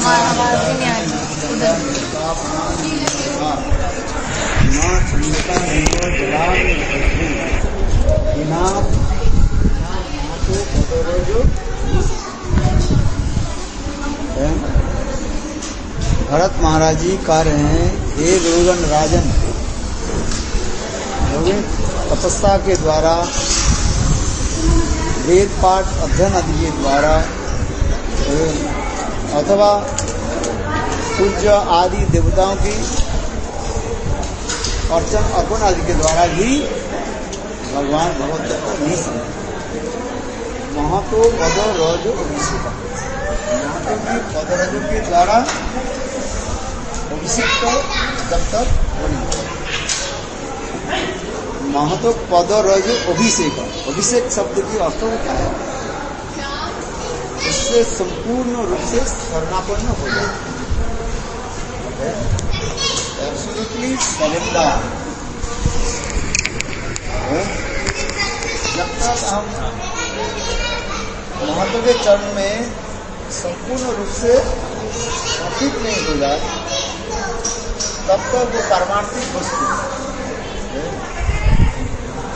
आवाज ही नहीं आ रही उधर। भरत महाराज जी कह रहे हैं, हे गुरुगण राजन, तपस्या के द्वारा, वेद पाठ अध्ययन आदि के द्वारा अथवा सूर्य आदि देवताओं की अर्चन अर्पण आदि के द्वारा भी भगवान भगवत को नहीं समझ। महतो पद रज अभिषेक, महतो की पद रज के द्वारा अभिषेक जब तक हो नहीं। महतो पद रज अभिषेक, अभिषेक शब्द की अर्थ होता है उससे संपूर्ण रूप से शरणापन्न हो जाए, एब्सोल्युटली सरेंडर। जब तक हम महत्व के चरण में संपूर्ण रूप से समर्पित नहीं हो जाए, तब तक वो पारमार्थिक वस्तु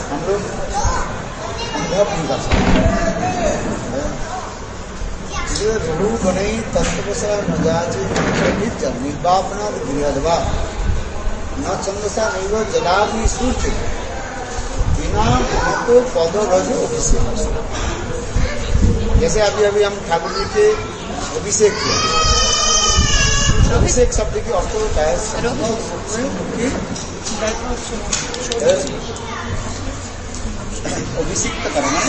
हम लोग अनुभव नहीं कर सकते। रूढ़ गणई तत्वसा न जाचे निर्वापना गृहवा न चंदसा नहीं जलाग्नि सूर्य बिना तो पद रज अभिषेक। जैसे अभी अभी हम ठाकुर जी के अभिषेक किए, अभिषेक शब्द की अर्थ होता है अभिषिक्त करना,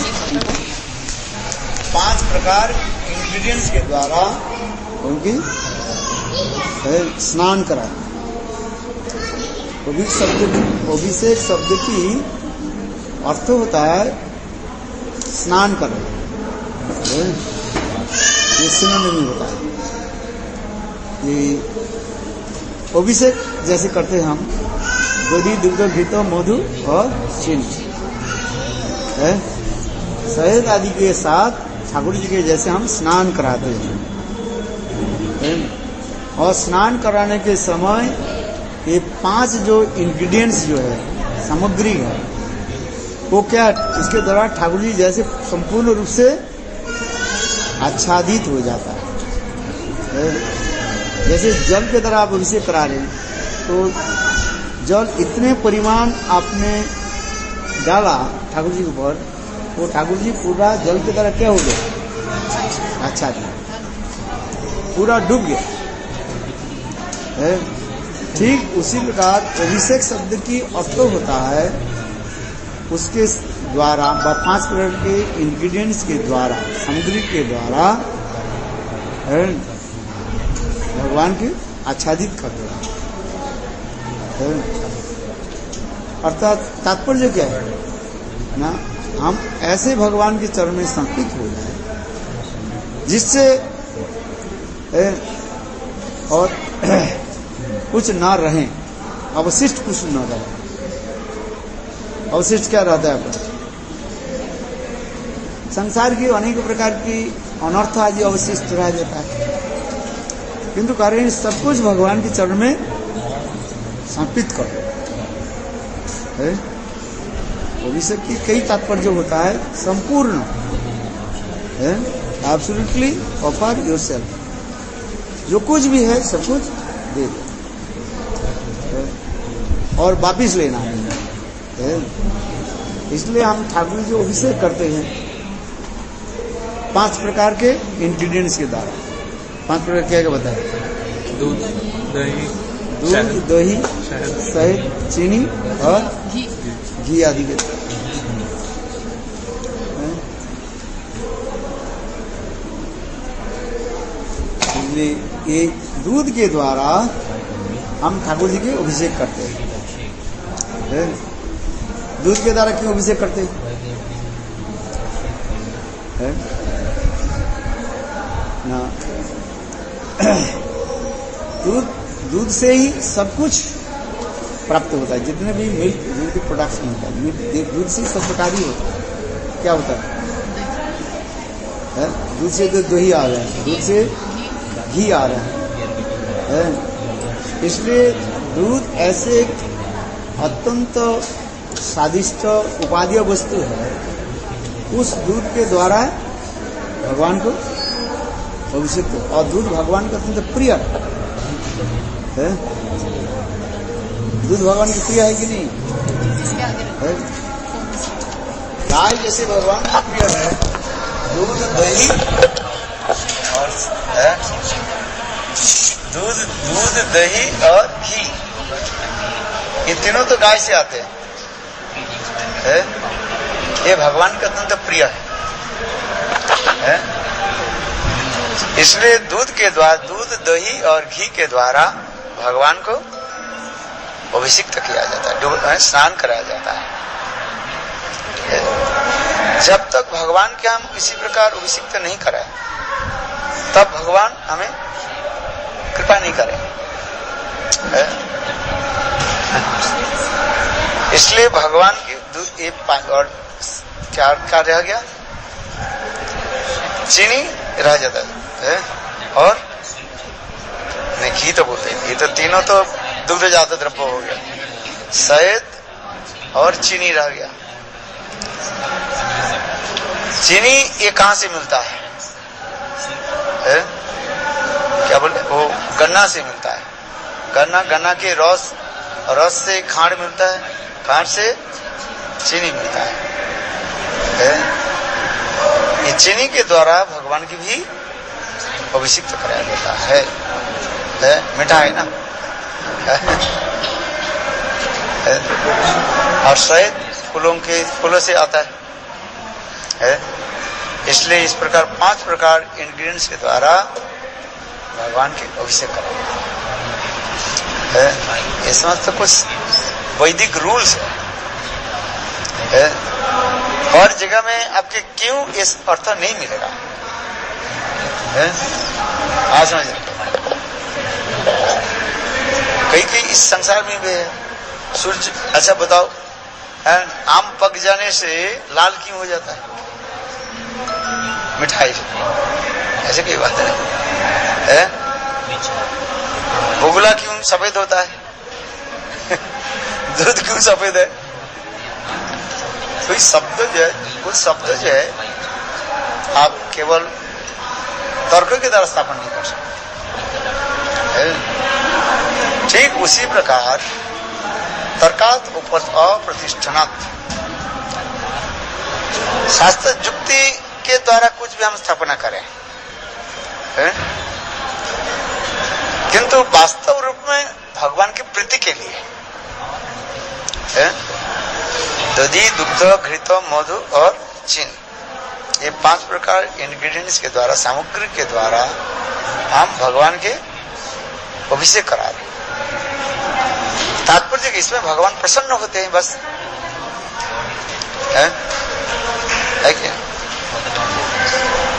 5 प्रकार इंग्रेडिएंट्स के द्वारा उनकी स्नान कराना। अभिषेक शब्द की अर्थ होता है स्नान करना, ये सिनोनिम होता है। ये अभिषेक जैसे करते हैं हम, दधि दुग्ध घृत मधु और चीनी शहद आदि के साथ ठाकुर जी के जैसे हम स्नान कराते हैं। और स्नान कराने के समय ये 5 जो इंग्रेडिएंट्स जो है, सामग्री है, वो क्या, इसके द्वारा ठाकुर जी जैसे संपूर्ण रूप से आच्छादित हो जाता है। जैसे जल के द्वारा आप अभिषेक करा रहे हैं, तो जल इतने परिमाण आपने डाला ठाकुर जी के ऊपर, वो ठाकुर जी पूरा जल की तरह क्या हो गया, अच्छा जी, पूरा डूब गया। ठीक उसी प्रकार अभिषेक शब्द की अर्थ होता है उसके द्वारा 5 प्रकार के इंग्रेडिएंट्स के द्वारा, सामग्री के द्वारा भगवान की आच्छादित कर देना। अर्थात तात्पर्य क्या है ना, हम ऐसे भगवान के चरण में समर्पित हो जाए जिससे और कुछ ना रहे, अवशिष्ट कुछ न रहे। अवशिष्ट क्या रहता है आपका, संसार की अनेक प्रकार की अनर्थ आदि अवशिष्ट रह जाता है, किंतु कारण सब कुछ भगवान के चरण में समर्पित कर। अभिषेक की कई तात्पर्य होता है, संपूर्ण एब्सोल्युटली ऑफर योरसेल्फ, जो कुछ भी है सब कुछ दे दो और वापिस लेना है। इसलिए हम ठाकुर जो अभिषेक करते हैं 5 प्रकार के इंग्रेडिएंट्स के द्वारा। 5 प्रकार क्या क्या बताया, दूध, दही, शहद, चीनी और घी आदि के। ये दूध के द्वारा हम ठाकुर जी के अभिषेक करते हैं। दूध के द्वारा क्यों अभिषेक करते हैं? ना दूध से ही सब कुछ प्राप्त होता है। जितने भी मिल्क प्रोडक्ट्स होता है, दूध से सब प्रकार ही होता है। क्या होता है? दूध से तो दही आ गया, दूध से घी आ रहा है। इसलिए दूध ऐसे एक अत्यंत स्वादिष्ट उपादेय वस्तु है, उस दूध के द्वारा भगवान को अभिषेक, और दूध भगवान का अत्यंत प्रिय है। दूध भगवान की प्रिय है कि नहीं है? गाय जैसे भगवान का प्रिय है, दूध दही और दूध दही और घी, ये तीनों तो गाय से आते हैं। ये भगवान का अत्यंत प्रिय है। इसलिए दूध के द्वारा, दूध दही और घी के द्वारा भगवान को अभिषिक्त किया जाता है, स्नान कराया जाता है। जब तक भगवान के हम किसी प्रकार अभिषिक्त नहीं कराए, तब भगवान हमें कृपा नहीं करे। इसलिए भगवान की दूध एक और क्या रह गया, चीनी रह जाता है, और नहीं घी तो बोलते हैं, ये तो तीनों तो दुग्ध जात द्रव्य हो गया, शहद और चीनी रह गया। चीनी ये कहां से मिलता है? क्या बोले, वो गन्ना से मिलता है। गन्ना के रस से खांड मिलता है, खांड से चीनी मिलता है। ये चीनी के द्वारा भगवान की भी अभिषिक्त कराया जाता है। मीठा है ना, और शहद फूलों से आता है। इसलिए इस प्रकार 5 प्रकार इंग्रेडिएंट्स के द्वारा भगवान के अभिषेक कराया है। इसमें तो कुछ वैदिक रूल्स है। हर जगह में आपके क्यों इस अर्थ नहीं मिलेगा, आज समझ कई इस संसार में भी है। सूर्य, अच्छा बताओ, आम पक जाने से लाल क्यों हो जाता है? मिठाई से, ऐसे कोई बात है? बुगला क्यों सफेद होता है? दूध क्यों सफेद है? कोई शब्द जो है आप केवल तर्क के द्वारा स्थापन नहीं कर सकते। ठीक उसी प्रकार तर्कात अप्रतिष्ठानात्, शास्त्र युक्ति के द्वारा कुछ भी हम स्थापना करें, किंतु वास्तव रूप में भगवान की प्रीति के लिए दधि, दुग्ध, घृत, मधु और चीनी, ये 5 प्रकार इंग्रेडिएंट्स के द्वारा, सामग्री के द्वारा हम भगवान के अभिषेक करा रहे। तात्पर्य कि इसमें भगवान प्रसन्न होते हैं, बस है क्या?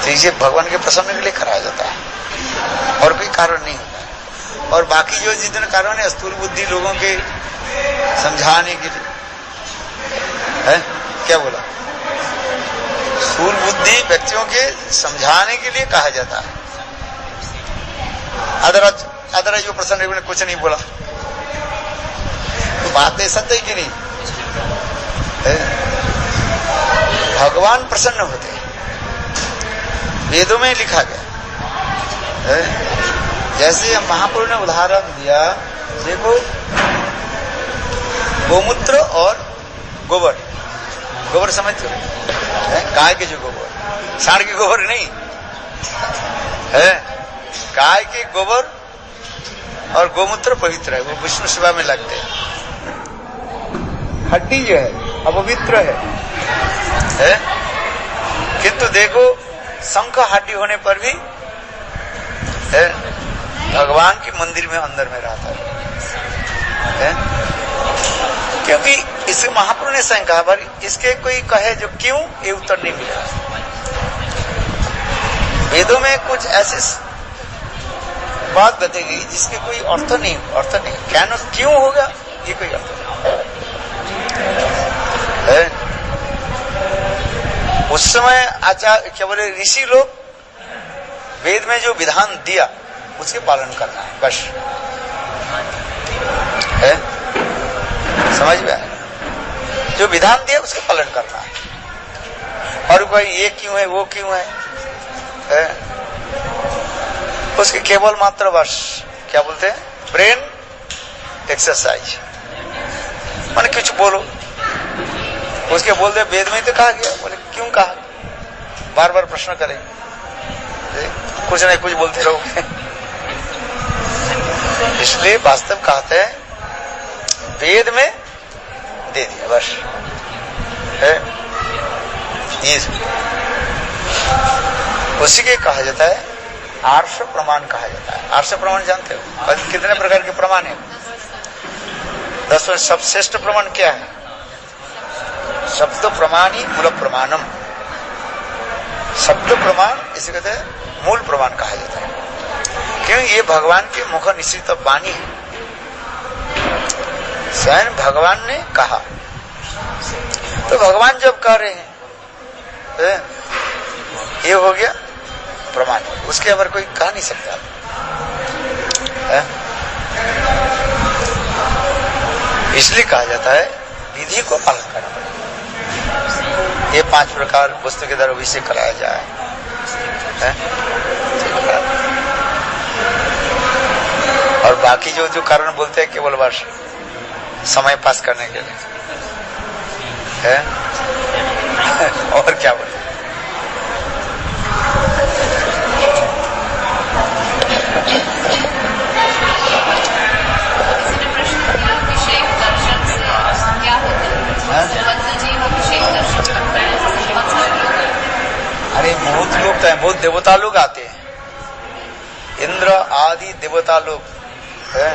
तो इसे भगवान के प्रसन्न के लिए कराया जाता है, और कोई कारण नहीं होता है। और बाकी जो जितने कारण है स्थूल बुद्धि लोगों के समझाने के लिए है, क्या बोला, स्थूल बुद्धि व्यक्तियों के समझाने के लिए कहा जाता है। अदरवाइज जो प्रसन्न ने कुछ नहीं बोला, तो बात है सत्य कि नहीं है? भगवान प्रसन्न होते हैं, वेदों में लिखा गया है। जैसे महाप्रभु ने उदाहरण दिया, देखो गोमूत्र और गोबर समझते हो, गाय के जो गोबर, सांड के गोबर नहीं है, गाय के गोबर और गोमूत्र पवित्र है, वो विष्णु सेवा में लगते हैं। हड्डी जो है अपवित्र है, किंतु देखो शंख हड्डी होने पर भी भगवान के मंदिर में अंदर में रहता है। क्योंकि इसे महाप्रभु ने स्वयं कहा, पर इसके कोई कहे जो क्यों, ये उत्तर नहीं मिला। वेदों में कुछ ऐसी बात बताई गई जिसके कोई अर्थ नहीं, क्या क्यों होगा, ये कोई अर्थ नहीं है। उस समय आचार्य क्या बोले, ऋषि लोग वेद में जो विधान दिया उसके पालन करना है, बस। है समझ में आया? जो विधान दिया उसका पालन करना है। और कोई ये क्यों है वो क्यों है? उसके केवल मात्र बस क्या बोलते हैं, ब्रेन एक्सरसाइज। माने कुछ बोलो, उसके बोलते वेद में तो कहा गया, बोले क्यों कहा, बार बार प्रश्न करें, कुछ नहीं कुछ बोलते रहोगे। इसलिए वास्तव कहते हैं वेद में दे दिया, बस है ये। उसी के कहा जाता है आर्ष प्रमाण कहा जाता है। आर्ष प्रमाण जानते हो कितने प्रकार के प्रमाण है? 10 सब श्रेष्ठ प्रमाण क्या है? शब्द प्रमाण ही मूल प्रमाणम। शब्द प्रमाण इसे कहते हैं मूल प्रमाण कहा जाता है, क्यों? ये भगवान के मुख निश्चित वाणी है, स्वयं भगवान ने कहा। तो भगवान जब कह रहे हैं ये हो गया प्रमाण, उसके अगर कोई कह नहीं सकता है? इसलिए कहा जाता है विधि को पालन करना पड़ेगा। ये 5 प्रकार वस्तु के द्वारा अभिषेक कराया जाए है? और बाकी जो कारण बोलते हैं केवल बस समय पास करने के लिए है। और क्या बोले? अरे बहुत लोग तो हैं, बहुत देवता लोग आते हैं, इंद्र आदि देवता लोग है,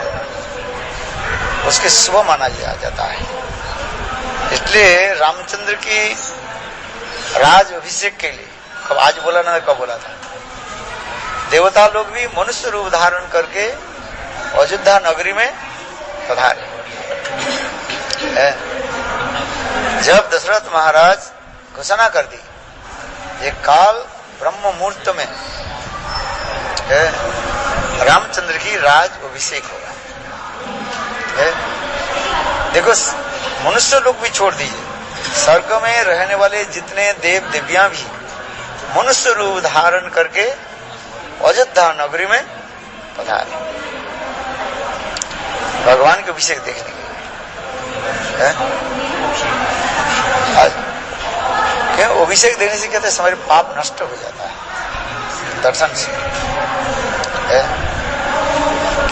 उसके शुभ माना जाता है। इसलिए रामचंद्र की राज अभिषेक के लिए कब आज बोला ना, कब बोला था, देवता लोग भी मनुष्य रूप धारण करके अयोध्या नगरी में पधारे। जब दशरथ महाराज घोषणा कर दी ये काल ब्रह्म मुहूर्त में रामचंद्र की राज अभिषेक होगा। देखो मनुष्य लोग भी छोड़ दीजिए, स्वर्ग में रहने वाले जितने देव देवियां भी मनुष्य रूप धारण करके अयोध्या नगरी में पधारे भगवान के अभिषेक देखने के लिए। क्या अभिषेक देखने से कहते हैं हमारे पाप नष्ट हो जाता है दर्शन से है?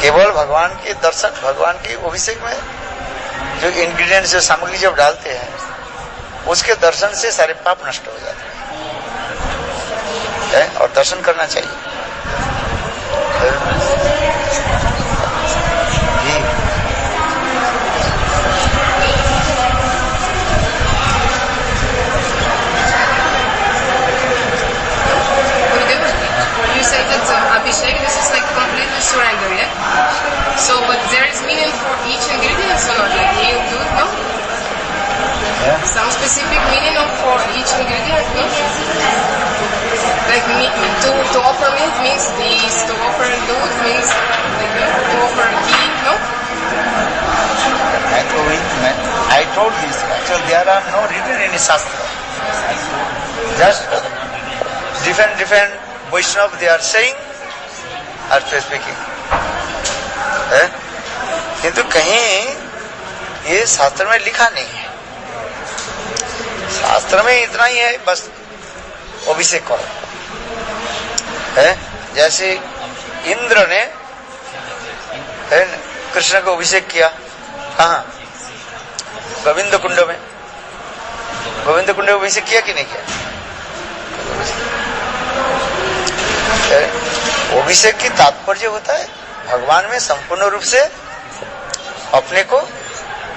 केवल भगवान के दर्शन, भगवान के अभिषेक में जो इंग्रेडिएंट्स, जो सामग्री जब डालते हैं उसके दर्शन से सारे पाप नष्ट हो जाते हैं और दर्शन करना चाहिए। You say that Abhishek, this is like completely surrender, yeah? So, but there is meaning for each ingredient, so not like you do, no? Yeah. Some specific meaning for each ingredient, no? Like to offer meat means this, to offer दूध means like to offer ghee, no? I told this. Actually, there are no written in Shastra. Just different Vaishnava they are saying or speaking. किंतु कहीं ये शास्त्र में लिखा नहीं है। शास्त्र में इतना ही है बस अभिषेक करो है। जैसे इंद्र ने है कृष्ण को अभिषेक किया कहाँ? गोविंद कुंड में। गोविंद कुंड में अभिषेक किया कि नहीं किया? अभिषेक की तात्पर्य होता है भगवान में संपूर्ण रूप से अपने को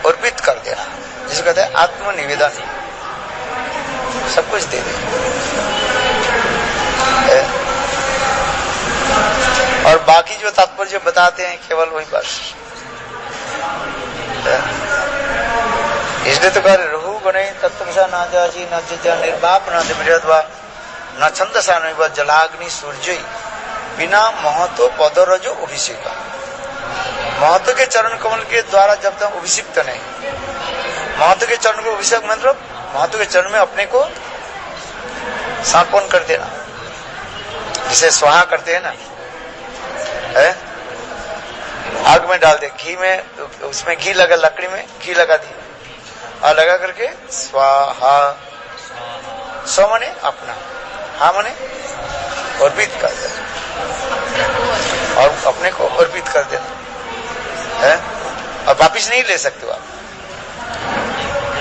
अर्पित कर देना, जिसे कहते हैं आत्मनिवेदन, सब कुछ दे दे। और बाकी जो तात्पर्य बताते हैं केवल वही बस। इसलिए तो कह रहे रहु गणे तत्वसा न जाजी न जजा निर्वाप न दिमृतवा न छंदसा न जलाग्नि सूर्य बिना महतो पदरजो अभिषेक। महतो के चरण कमल के द्वारा जब तक अभिषिक्त नहीं, महतो के चरण को अभिषेक मतलब महतो के चरण में अपने को समर्पण कर देना, जिसे स्वाहा करते हैं ना, है? आग में डाल दे, घी में, उसमें घी लगा, लकड़ी में घी लगा दी और लगा करके स्वाहा, स्व मने अपना, हा मने अर्पित कर देना, और अपने को अर्पित कर देना है, और वापिस नहीं ले सकते आप।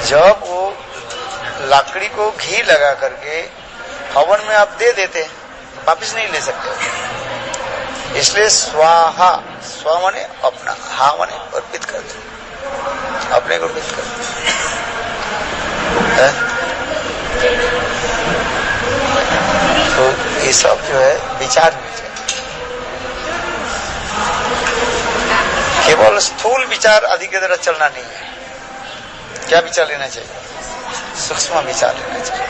जब वो लकड़ी को घी लगा करके हवन में आप दे देते, वापिस नहीं ले सकते। इसलिए स्वाहा, स्व मने अपना, हा मने अर्पित कर दे, अपने को अर्पित कर दे। तो ये सब जो है विचार में केवल स्थूल विचार आदि की तरह चलना नहीं है। क्या विचार लेना चाहिए? सूक्ष्म विचार लेना चाहिए,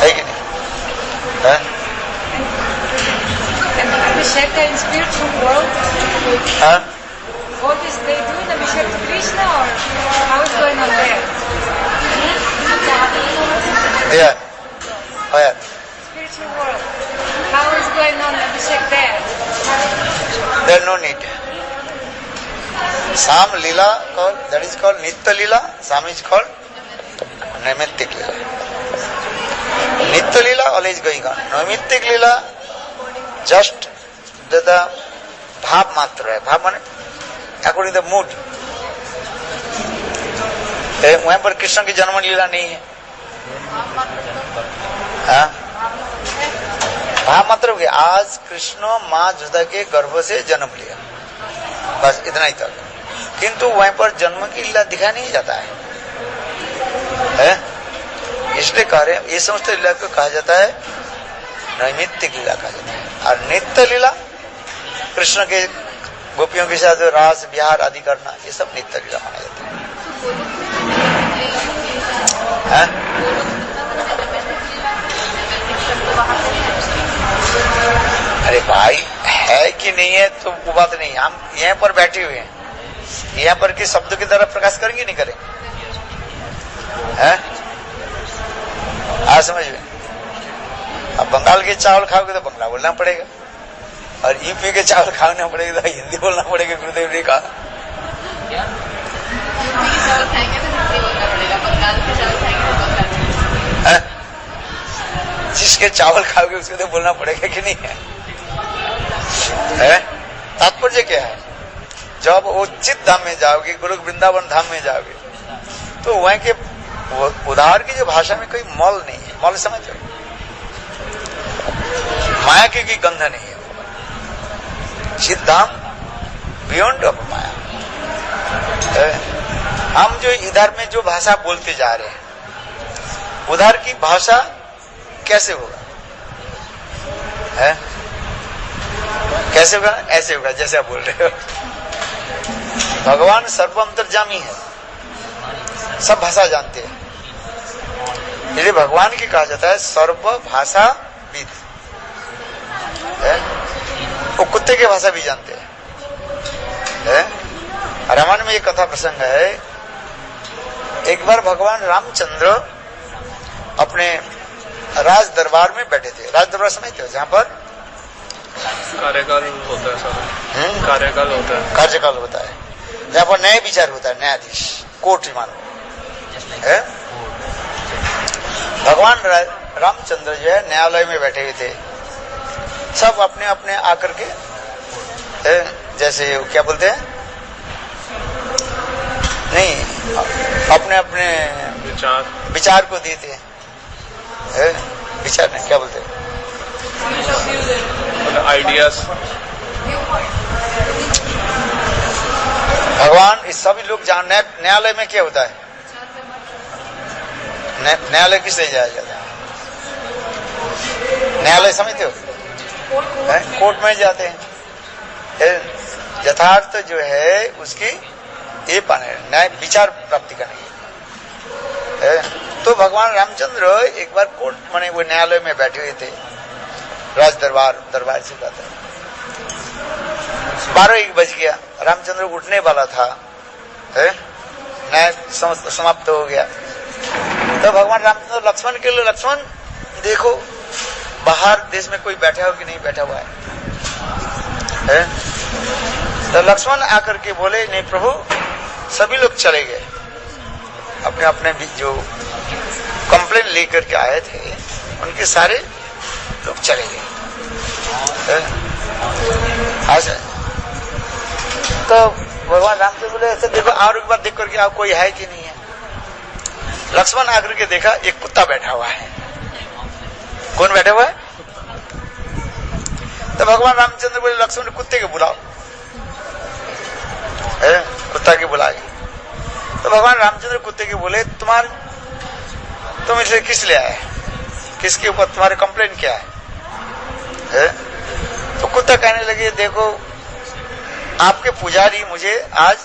है कि नहीं? है? Abhishek in spiritual world. हाँ? What is they doing? Abhishek to Krishna or how is going on there? There. Where? Spiritual world. How is going on Abhishek there? There no need. Sam Lila called, that is called Nitya Lila. Sam is called Naimittik Lila. Nitya Lila always going on. Naimittik Lila just the bhav matra hai. Bhav mane according to the mood. वहां पर कृष्ण की जन्म लीला नहीं है। हाँ? भाव मतलब कि आज कृष्ण माँ जुदा के गर्भ से जन्म लिया, बस इतना ही तक। किंतु वहीं पर जन्म की लीला दिखाई नहीं जाता है? इसलिए कह रहे हैं, ये समस्त लीला को कहा जाता है नैमित्तिक लीला कहा जाता है। और नित्य लीला कृष्ण के गोपियों के साथ रास विहार आदि करना, ये सब नित्य लीला माना जाता है। अरे भाई है कि नहीं है तो वो बात नहीं, हम यहाँ पर बैठे हुए हैं, यहाँ पर किस शब्द की तरफ प्रकाश करेंगे नहीं करेंगे? हैं? आज समझ में? अब बंगाल के चावल खाओगे तो बंगला बोलना पड़ेगा, और यूपी के चावल खाना पड़ेगा तो हिंदी बोलना पड़ेगा। गुरुदेव ने कहा जिसके चावल खाओगे उसको तो बोलना पड़ेगा कि नहीं है? तात्पर्य क्या है? जब उचित धाम में जाओगे, गुरु वृंदावन धाम में जाओगे, तो वहां के उधार की जो भाषा में कोई मल नहीं है। मल समझो, माया की गंध नहीं है। चित धाम बियॉन्ड ऑफ माया। हम जो इधर में जो भाषा बोलते जा रहे हैं, उधर की भाषा कैसे होगा? है? कैसे होगा? ऐसे होगा जैसे आप बोल रहे हो। भगवान सर्व अंतर्यामी है, सब भाषा जानते हैं, इसलिए भगवान की कहा जाता है सर्व भाषा विद। वो कुत्ते की भाषा भी जानते हैं। रामायण में एक कथा प्रसंग है। एक बार भगवान रामचंद्र अपने राज दरबार में बैठे थे। राज दरबार समझते हो? जहाँ पर कार्यकाल होता है सर। कार्यकाल होता है। कार्यकाल होता है, जहाँ पर न्याय विचार होता है, न्यायाधीश, कोर्ट मानो है। भगवान रामचंद्र जो है न्यायालय में बैठे हुए थे। सब अपने अपने आकर के जैसे क्या बोलते हैं, नहीं, अपने अपने विचार को देते हैं। विचार नहीं, क्या बोलते हैं, आइडियाज। भगवान इस सभी लोग जान। न्यायालय में क्या होता है? न्यायालय किस लिए जाया जाता है? न्यायालय समझते हो? कोर्ट में जाते हैं। यथार्थ जो है उसकी ये पाने न्याय विचार प्राप्ति करने की। तो भगवान रामचंद्र एक बार कोर्ट माने वो न्यायालय में बैठे हुए थे। राज दरबार से जाता है। 12-1 बज गया, रामचंद्र उठने वाला था, न्याय समाप्त हो गया। तो भगवान रामचंद्र लक्ष्मण के लिए, लक्ष्मण देखो बाहर देश में कोई बैठा हो कि नहीं बैठा हुआ है? तो लक्ष्मण आकर के बोले, नहीं प्रभु, सभी लोग चले गए, अपने अपने जो कंप्लेन लेकर के आए थे उनके सारे लोग चले गए। अच्छा, तो भगवान रामचंद्र बोले, ऐसे देखो और एक बार देख करके आप कोई है कि नहीं है। लक्ष्मण आकर के देखा, एक कुत्ता बैठा हुआ है। कौन बैठा हुआ है? तो भगवान रामचंद्र बोले, लक्ष्मण कुत्ते के बुलाओ, कुत्ता के बुला के। तो भगवान रामचंद्र कुत्ते के बोले, तुम इसे किस ले आए, किसके ऊपर तुम्हारे कंप्लेन क्या है? तो कुत्ता कहने लगे, देखो आपके पुजारी मुझे आज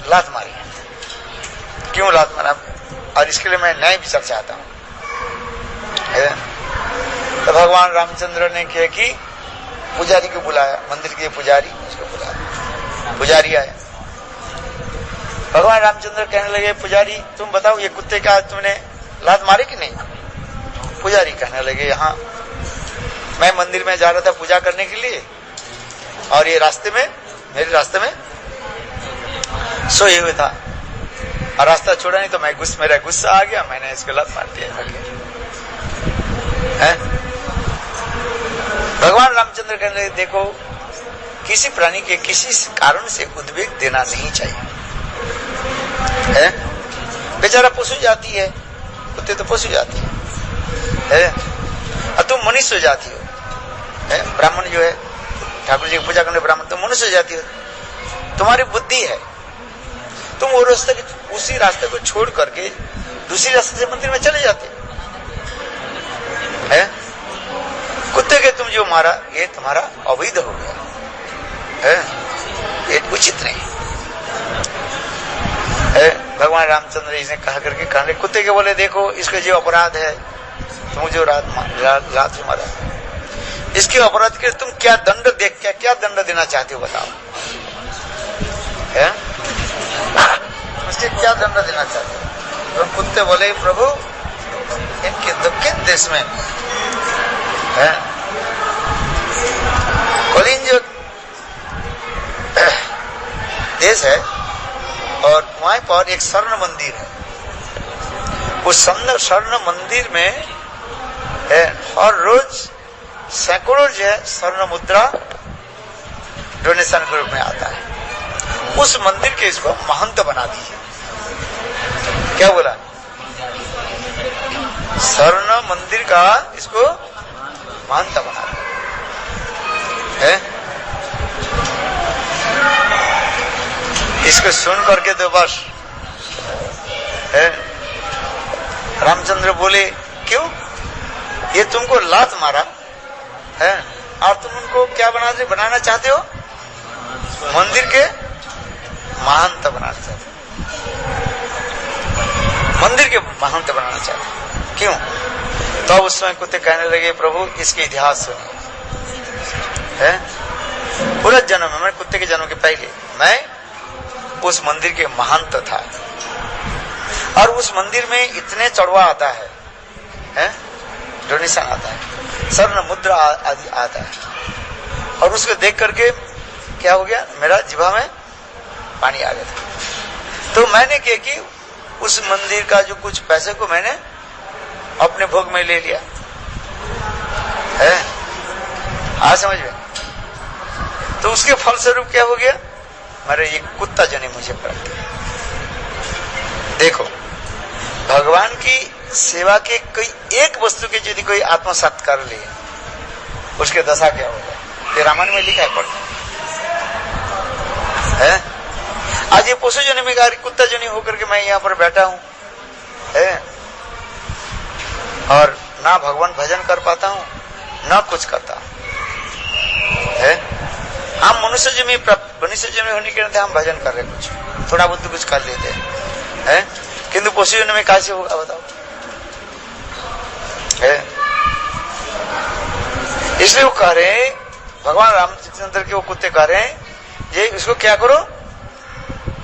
लात मारी है। क्यों लात मारा, और इसके लिए मैं न्याय विचार चाहता हूं। तो भगवान रामचंद्र ने किया कि पुजारी को बुलाया, मंदिर के पुजारी, उसको बुलाया। पुजारी आया, भगवान रामचंद्र कहने लगे, पुजारी तुम बताओ ये कुत्ते का तुमने लात मारी कि नहीं? पुजारी कहने लगे, हाँ, मैं मंदिर में जा रहा था पूजा करने के लिए, और ये मेरे रास्ते में सोए हुए था, और रास्ता छोड़ा नहीं तो मेरा गुस्सा आ गया, मैंने इसको लात मार दिया। भगवान रामचंद्र कहने लगे, देखो किसी प्राणी के किसी कारण से उद्वेग देना नहीं चाहिए। बेचारा पशु जाती है, कुत्ते तो पशु जाती है, और तुम मनुष्य जाती हो। ब्राह्मण जो है, ठाकुर जी की पूजा करने ब्राह्मण, तुम मनुष्य जाती हो, तुम्हारी बुद्धि है, तुम वो उसी रास्ते को छोड़ करके दूसरी रास्ते से मंदिर में चले जाते हैं। कुत्ते के तुम जो मारा, ये तुम्हारा अवैध हो गया है, ये उचित नहीं है। भगवान रामचंद्र इसे कहा करके कहने, कुत्ते के बोले, देखो इसका जो अपराध है, तुम जो रात मारा, इसके अपराध के तुम क्या दंड देना चाहते हो, बताओ। उसके क्या दंड देना चाहते हो? तो कुत्ते बोले, प्रभु इनके दक्षिण देश में कलिंग जो देश है, और वहां पर एक स्वर्ण मंदिर है। उस स्वर्ण मंदिर में हर रोज सैकड़ों जो है स्वर्ण मुद्रा डोनेशन के रूप में आता है। उस मंदिर के इसको महंत बना दीजिए। क्या बोला? स्वर्ण मंदिर का इसको महंत बना है। इसको सुन करके तो बस रामचंद्र बोले, क्यों ये तुमको लात मारा है और तुम उनको क्या बनाना चाहते हो? मंदिर के महंत बनाना चाहते, मंदिर के महंत बनाना चाहते, क्यों? तो उस समय कुत्ते कहने लगे, प्रभु इसके इतिहास सुनिए। पूरा जन्म में, कुत्ते के जन्म के पहले मैं उस मंदिर के महंत था, और उस मंदिर में इतने चढ़वा आता है, डोनेशन आता है, स्वर्ण मुद्रा आदि आता है, और उसको देख करके क्या हो गया, मेरा जीवा में पानी आ गया था। तो मैंने क्या कि उस मंदिर का जो कुछ पैसे को मैंने अपने भोग में ले लिया है। आज समझ में? तो उसके फलस्वरूप क्या हो गया, मेरे ये कुत्ता जने मुझे प्राप्त किया। देखो, भगवान की सेवा के कोई एक वस्तु के यदि कोई आत्मसात कर ले, उसके दशा क्या होगा, ये रामायण में लिखा है, पढ़ते हैं। आज ये पशु जने में कुत्ता जनी होकर के मैं यहाँ पर बैठा हूँ, और ना भगवान भजन कर पाता हूँ, ना कुछ करता है। हम मनुष्य जन्म होने के नाते हम भजन कर रहे, कुछ थोड़ा बहुत कुछ कर लेते हैं, किंतु पशु जन्म में कैसे होगा बताओ? इसलिए वो कह रहे हैं, भगवान रामचंद्र के वो कुत्ते कह रहे हैं, ये इसको क्या करो,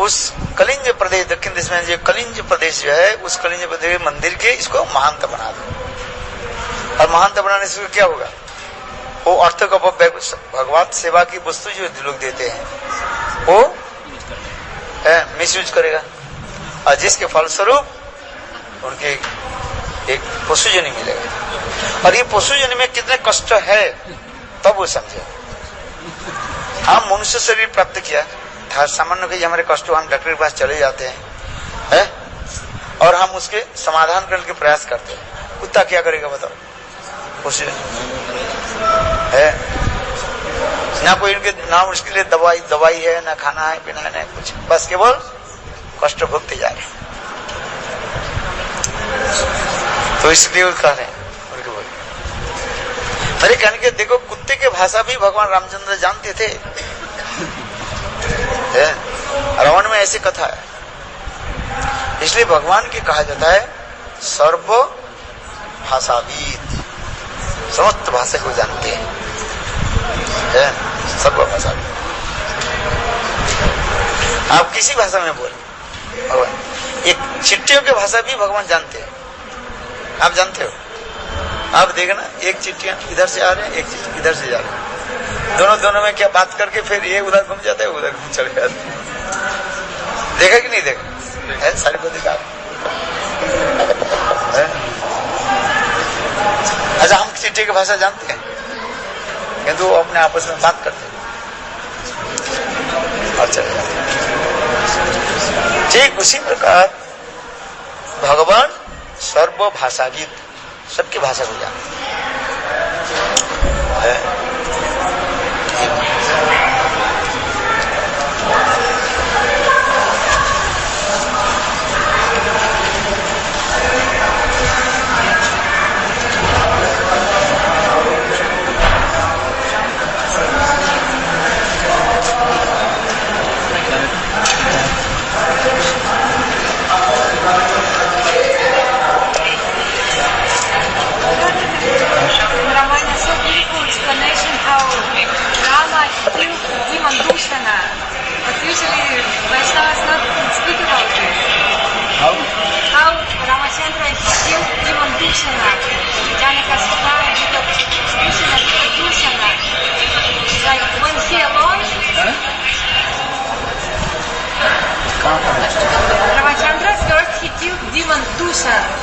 उस कलिंज प्रदेश, दक्षिण देश में जो कलिंज प्रदेश जो है, उस कलिंज प्रदेश मंदिर के इसको महानता बना दो। और महानता बनाने से क्या होगा, वो अर्थ को भगवत सेवा की वस्तु जो लोग देते हैं वो मिस यूज करेगा, और जिसके फलस्वरूप उनके एक पशुजनी मिलेगा। और ये पशुजनी में कितने कष्ट है तब वो समझे। हम मनुष्य शरीर प्राप्त किया था, सामान्य के हमारे कष्ट, हम डॉक्टर के पास चले जाते हैं, है? और हम उसके समाधान करने के प्रयास करते हैं। कुत्ता क्या करेगा बताओ, है ना, कोई इनके ना उसके लिए दवाई है, ना खाना है, पीना है, ना कुछ, बस केवल कष्ट भोगते जा रहे हैं। तो इसलिए वो कह रहे हैं, मेरे कहने के देखो, कुत्ते के भाषा भी भगवान रामचंद्र जानते थे। रावण में ऐसी कथा है, इसलिए भगवान की कहा जाता है सर्व भाषाविद, समस्त भाषा को जानते हैं, सर्व भाषाविद। आप किसी भाषा में बोले भगवान, एक चिट्ठियों की भाषा भी भगवान जानते हैं। आप जानते हो, आप देखना, एक चिट्ठियां इधर से आ रहे हैं, एक चिट्ठी इधर से जा रहे हैं, दोनों में क्या बात करके फिर ये उधर घूम जाता है, उधर घूम चले जाते हैं। देखा कि नहीं देखा है, सारी को देखा। अच्छा, हम चिट्ठी की भाषा जानते हैं, किंतु वो अपने आपस में बात करते हैं और चले जाते हैं। ठीक उसी प्रकार भगवान सर्व भाषाविद, सबकी भाषा को जानते हैं।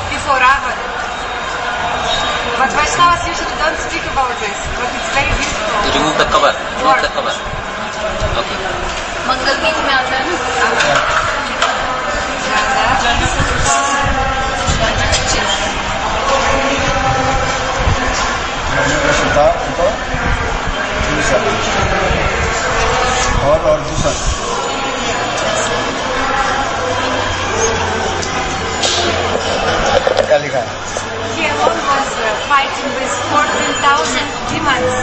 Before Ravana. But Vaishnavas usually don't speak about this, but it's very beautiful. To remove the cover. Remove the cover. Okay. मंगल गीत में आता है ना। और दूसरा क्या लिखा है? He alone was fighting with 14,000 demons.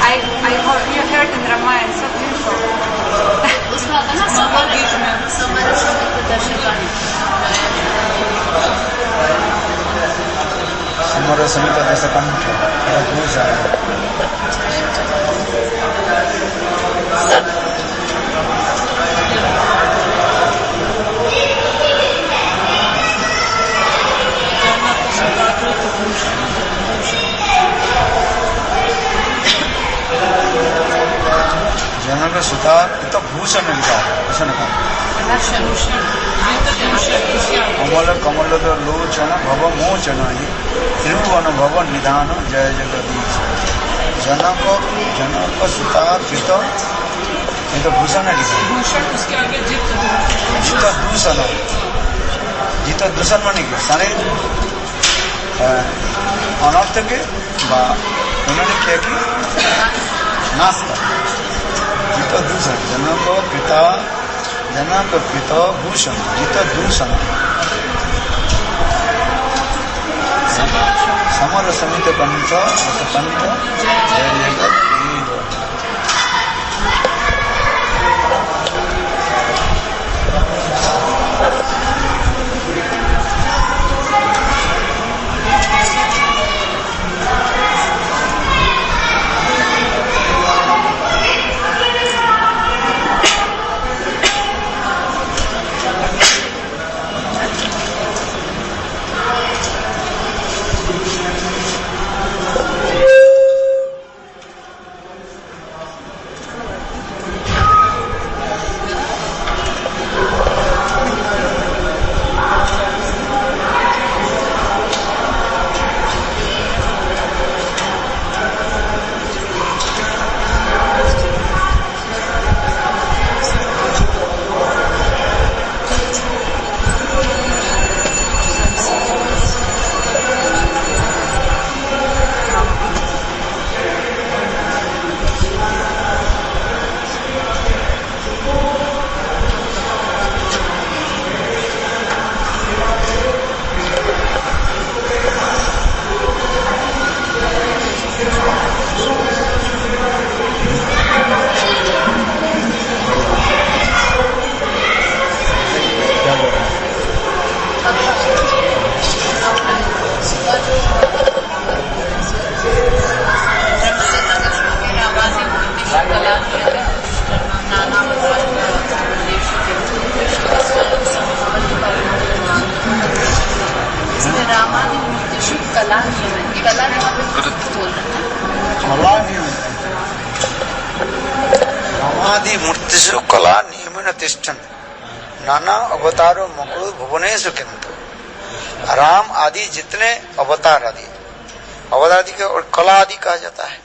I heard in Ramayana, so beautiful. उसमें आता है ना समर गीत में, समर दर्शकानी, समर समित दर्शकानी जनक सुता तो भूषण लिखा है, भूषण का कमल कमल लोचन भव मोचन त्रिभुवन भव निधान जय जगदीश जनक जनक सुता जित, ये तो भूषण लिखा, जित दूषण, जित दूषण माने कि सारे अनर्थ के उन्होंने क्या कि नाश कर, जित दूषण जनक पिता, जनक पिता भूषण जित दूषण समर समित पंच पंच जय जगत। रामादि मूर्तिषु कला नियमेन तिष्ठन् नाना अवतारो मकुल भुवनेषु किंतु। राम आदि जितने अवतार आदि के और कला आदि कहा जाता है।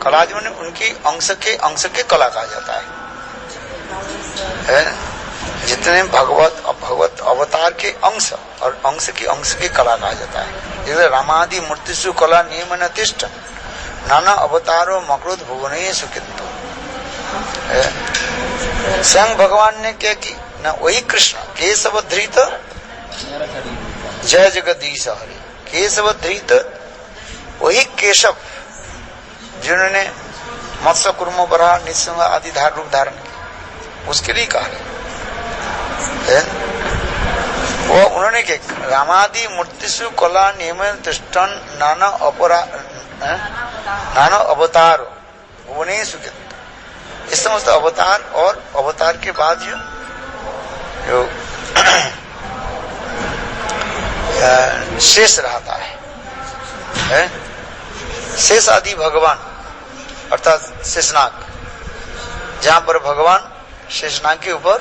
कला आदि माने उनकी अंश के कला कहा जाता है? जितने भगवत अवतार के अंश और अंश के कला कहा जाता है। जैसे रामादि मूर्तिषु कला नियमन तिष्ठ नाना अवतारो मकृत भुवनेषु किंतु। स्वयं भगवान ने क्या की ना, वही कृष्ण केशव धृत जय जगदीश हरि, केशव धृत वही केशव जिन्होंने मत्स्य कुर्म बराह निस्संग आदि रूप धारण किया, उसके लिए कहा है। वो उन्होंने क्या रामादि मूर्तिषु कला नियम तिष्ठन् नाना अवतार भुवनेषु किंतु। इस समस्त अवतार और अवतार के बाद जो शेष रहता है? शेष आदि भगवान अर्थात शेषनाग, जहां पर भगवान शेषनाग के ऊपर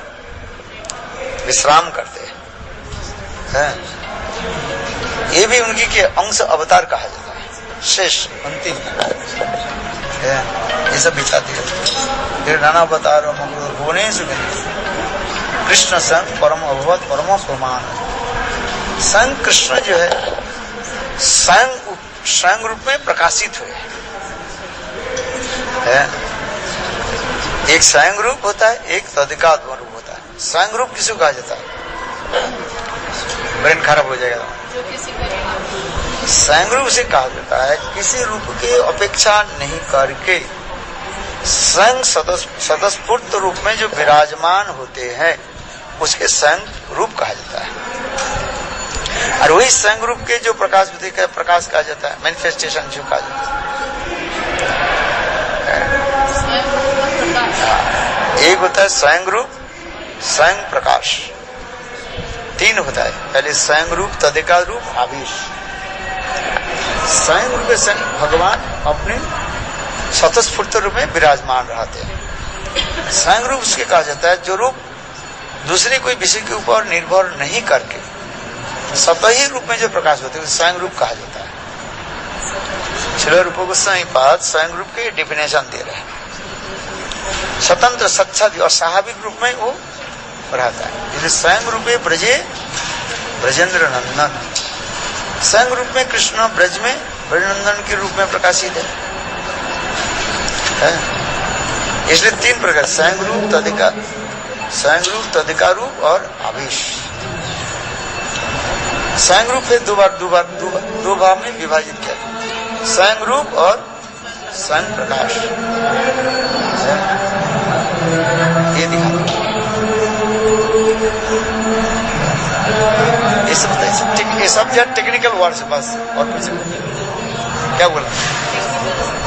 विश्राम करते हैं, ये भी उनकी के अंश अवतार कहा जाता है। शेष अंतिम ये सब बिछाती है। फिर नाना अवतार भुवनेषु कृष्ण संग परम अभवत परम प्रमाण। संग कृष्ण जो है स्वयं रूप में प्रकाशित हुए है। एक स्वयं रूप होता है, एक तदिकात्म रूप होता है। स्वयं रूप किसको कहा जाता है? ब्रेन खराब हो जाएगा। स्वयं रूप से कहा जाता है किसी रूप के अपेक्षा नहीं करके स्वयं सदस्फूर्त रूप में जो विराजमान होते हैं उसके स्वयं रूप कहा जाता है। और वही स्वयं रूप के जो प्रकाश प्रकाश कहा जाता है, मैनिफेस्टेशन जो कहा जाता है। एक होता है स्वयं रूप, स्वयं प्रकाश, तीन होता है। पहले स्वयं रूप, तदेका रूप, आवेश। स्वयं रूप स्वयं भगवान अपने स्वतःस्फूर्त रूप में विराजमान रहते हैं। स्वयं रूप उसके कहा जाता है जो रूप दूसरे कोई विषय के ऊपर निर्भर नहीं करके स्वतः ही रूप में जो प्रकाश होते हैं स्वयं रूप कहा जाता है। छह रूपों को स्वयं रूप के डिफिनेशन दे रहे हैं। स्वतंत्र सच्चादि और स्वाभाविक रूप में वो रहता है। जैसे स्वयं रूपे ब्रजे ब्रजेंद्र नंदन, स्वयं रूप में कृष्ण ब्रज में ब्रजनंदन के रूप में प्रकाशित है। इसलिए तीन प्रकार स्वयं रूप, तदिका रूप और आवेश। स्वयं रूप है दो भाव में विभाजित किया, स्वयं रूप और स्वयं प्रकाश। ये दिखा ये सब टेक्निकल वर्ड्स बस, और कुछ क्या बोला?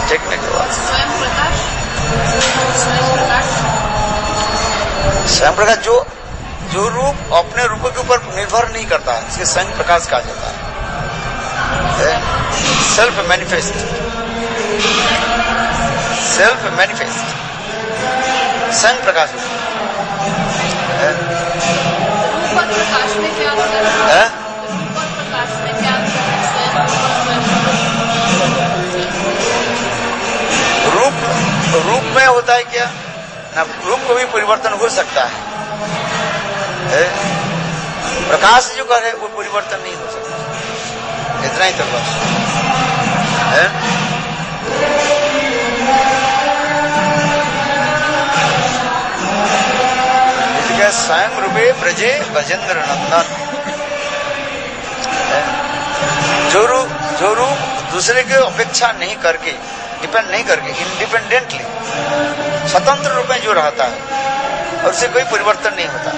Technical words. स्वयं प्रकाश जो रूप अपने रूप के ऊपर निर्भर नहीं करता है इसके स्वयं प्रकाश कहा जाता है। सेल्फ मैनिफेस्ट स्वयं प्रकाश है। प्रकाश में क्या होता है? प्रकाश में क्या रूप में होता है क्या ना, रूप को भी परिवर्तन हो सकता है। प्रकाश जो कर है वो परिवर्तन नहीं हो सकता। इतना ही तो बस है। स्वयं रूपे ब्रजे ब्रजेंद्र नंदन, जो रूप दूसरे के अपेक्षा नहीं करके, डिपेंड नहीं करके, इंडिपेंडेंटली स्वतंत्र रूप में जो रहता है और उसे कोई परिवर्तन नहीं होता,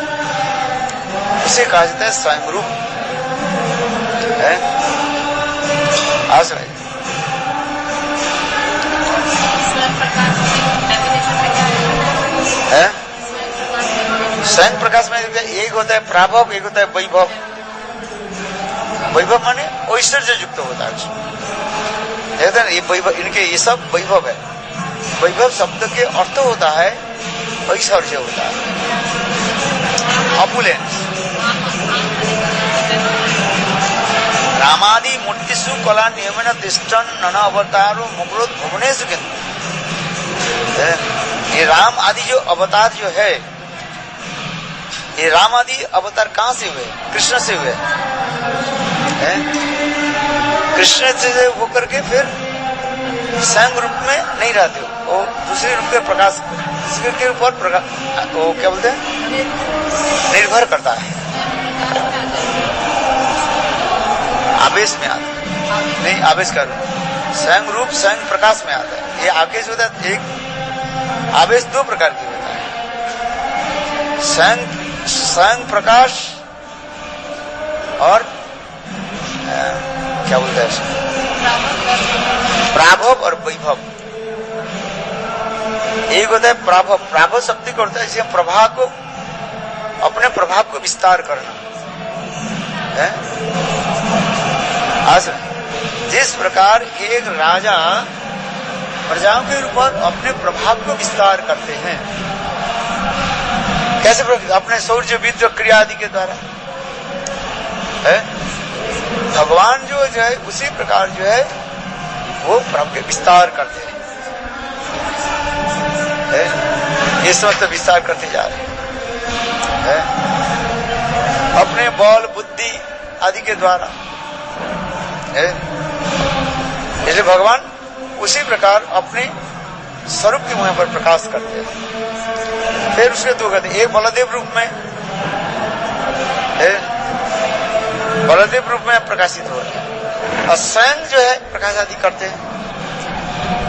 उसे कहा जाता है स्वयं रूप है। आज भाई स्वयं प्रकाश में एक होता है प्राभव, एक होता है वैभव। वैभव माने ऐश्वर्य युक्त होता है। ये वैभव, इनके ये सब वैभव है। वैभव शब्द के अर्थ होता है ऐश्वर्य होता है, अपुलेंस। रामादि मूर्तिषु कला नियमेन तिष्ठन् नन अवतारो मुकुरुत भुवनेषु किन्तु। ये राम आदि जो अवतार जो है, ये राम आदि अवतार कहाँ से हुए? कृष्ण से हुए। कृष्ण से होकर के फिर स्वयं रूप में नहीं रहते, वो दूसरे रूप के प्रकाश, दूसरे के ऊपर प्रकाश, वो क्या बोलते हैं, निर्भर करता है, आवेश में आता है, नहीं आवेश कर, स्वयं रूप स्वयं प्रकाश में आता है। ये आवेश होता है, एक आवेश दो प्रकार की होता है, स्वयं प्रकाश और क्या बोलते हैं, प्राभव और वैभव। एक होता है प्राभव, प्राभव शक्ति को होता है जिसे प्रभाव को, अपने प्रभाव को विस्तार करना है। आज जिस प्रकार एक राजा प्रजाओं के ऊपर अपने प्रभाव को विस्तार करते हैं, कैसे? अपने शौर्य विद्रोह क्रिया आदि के द्वारा है। भगवान जो है उसी प्रकार जो है वो प्रभाव के विस्तार करते हैं, ये समस्त विस्तार करते जा रहे हैं अपने बल बुद्धि आदि के द्वारा है। इसलिए भगवान उसी प्रकार अपने स्वरूप के मुँह पर प्रकाश करते हैं। फिर उसके दो कहते हैं, एक बलदेव रूप में है, बलदेव रूप में प्रकाशित हो रहे हैं, और स्वयं जो है प्रकाश आदि करते हैं,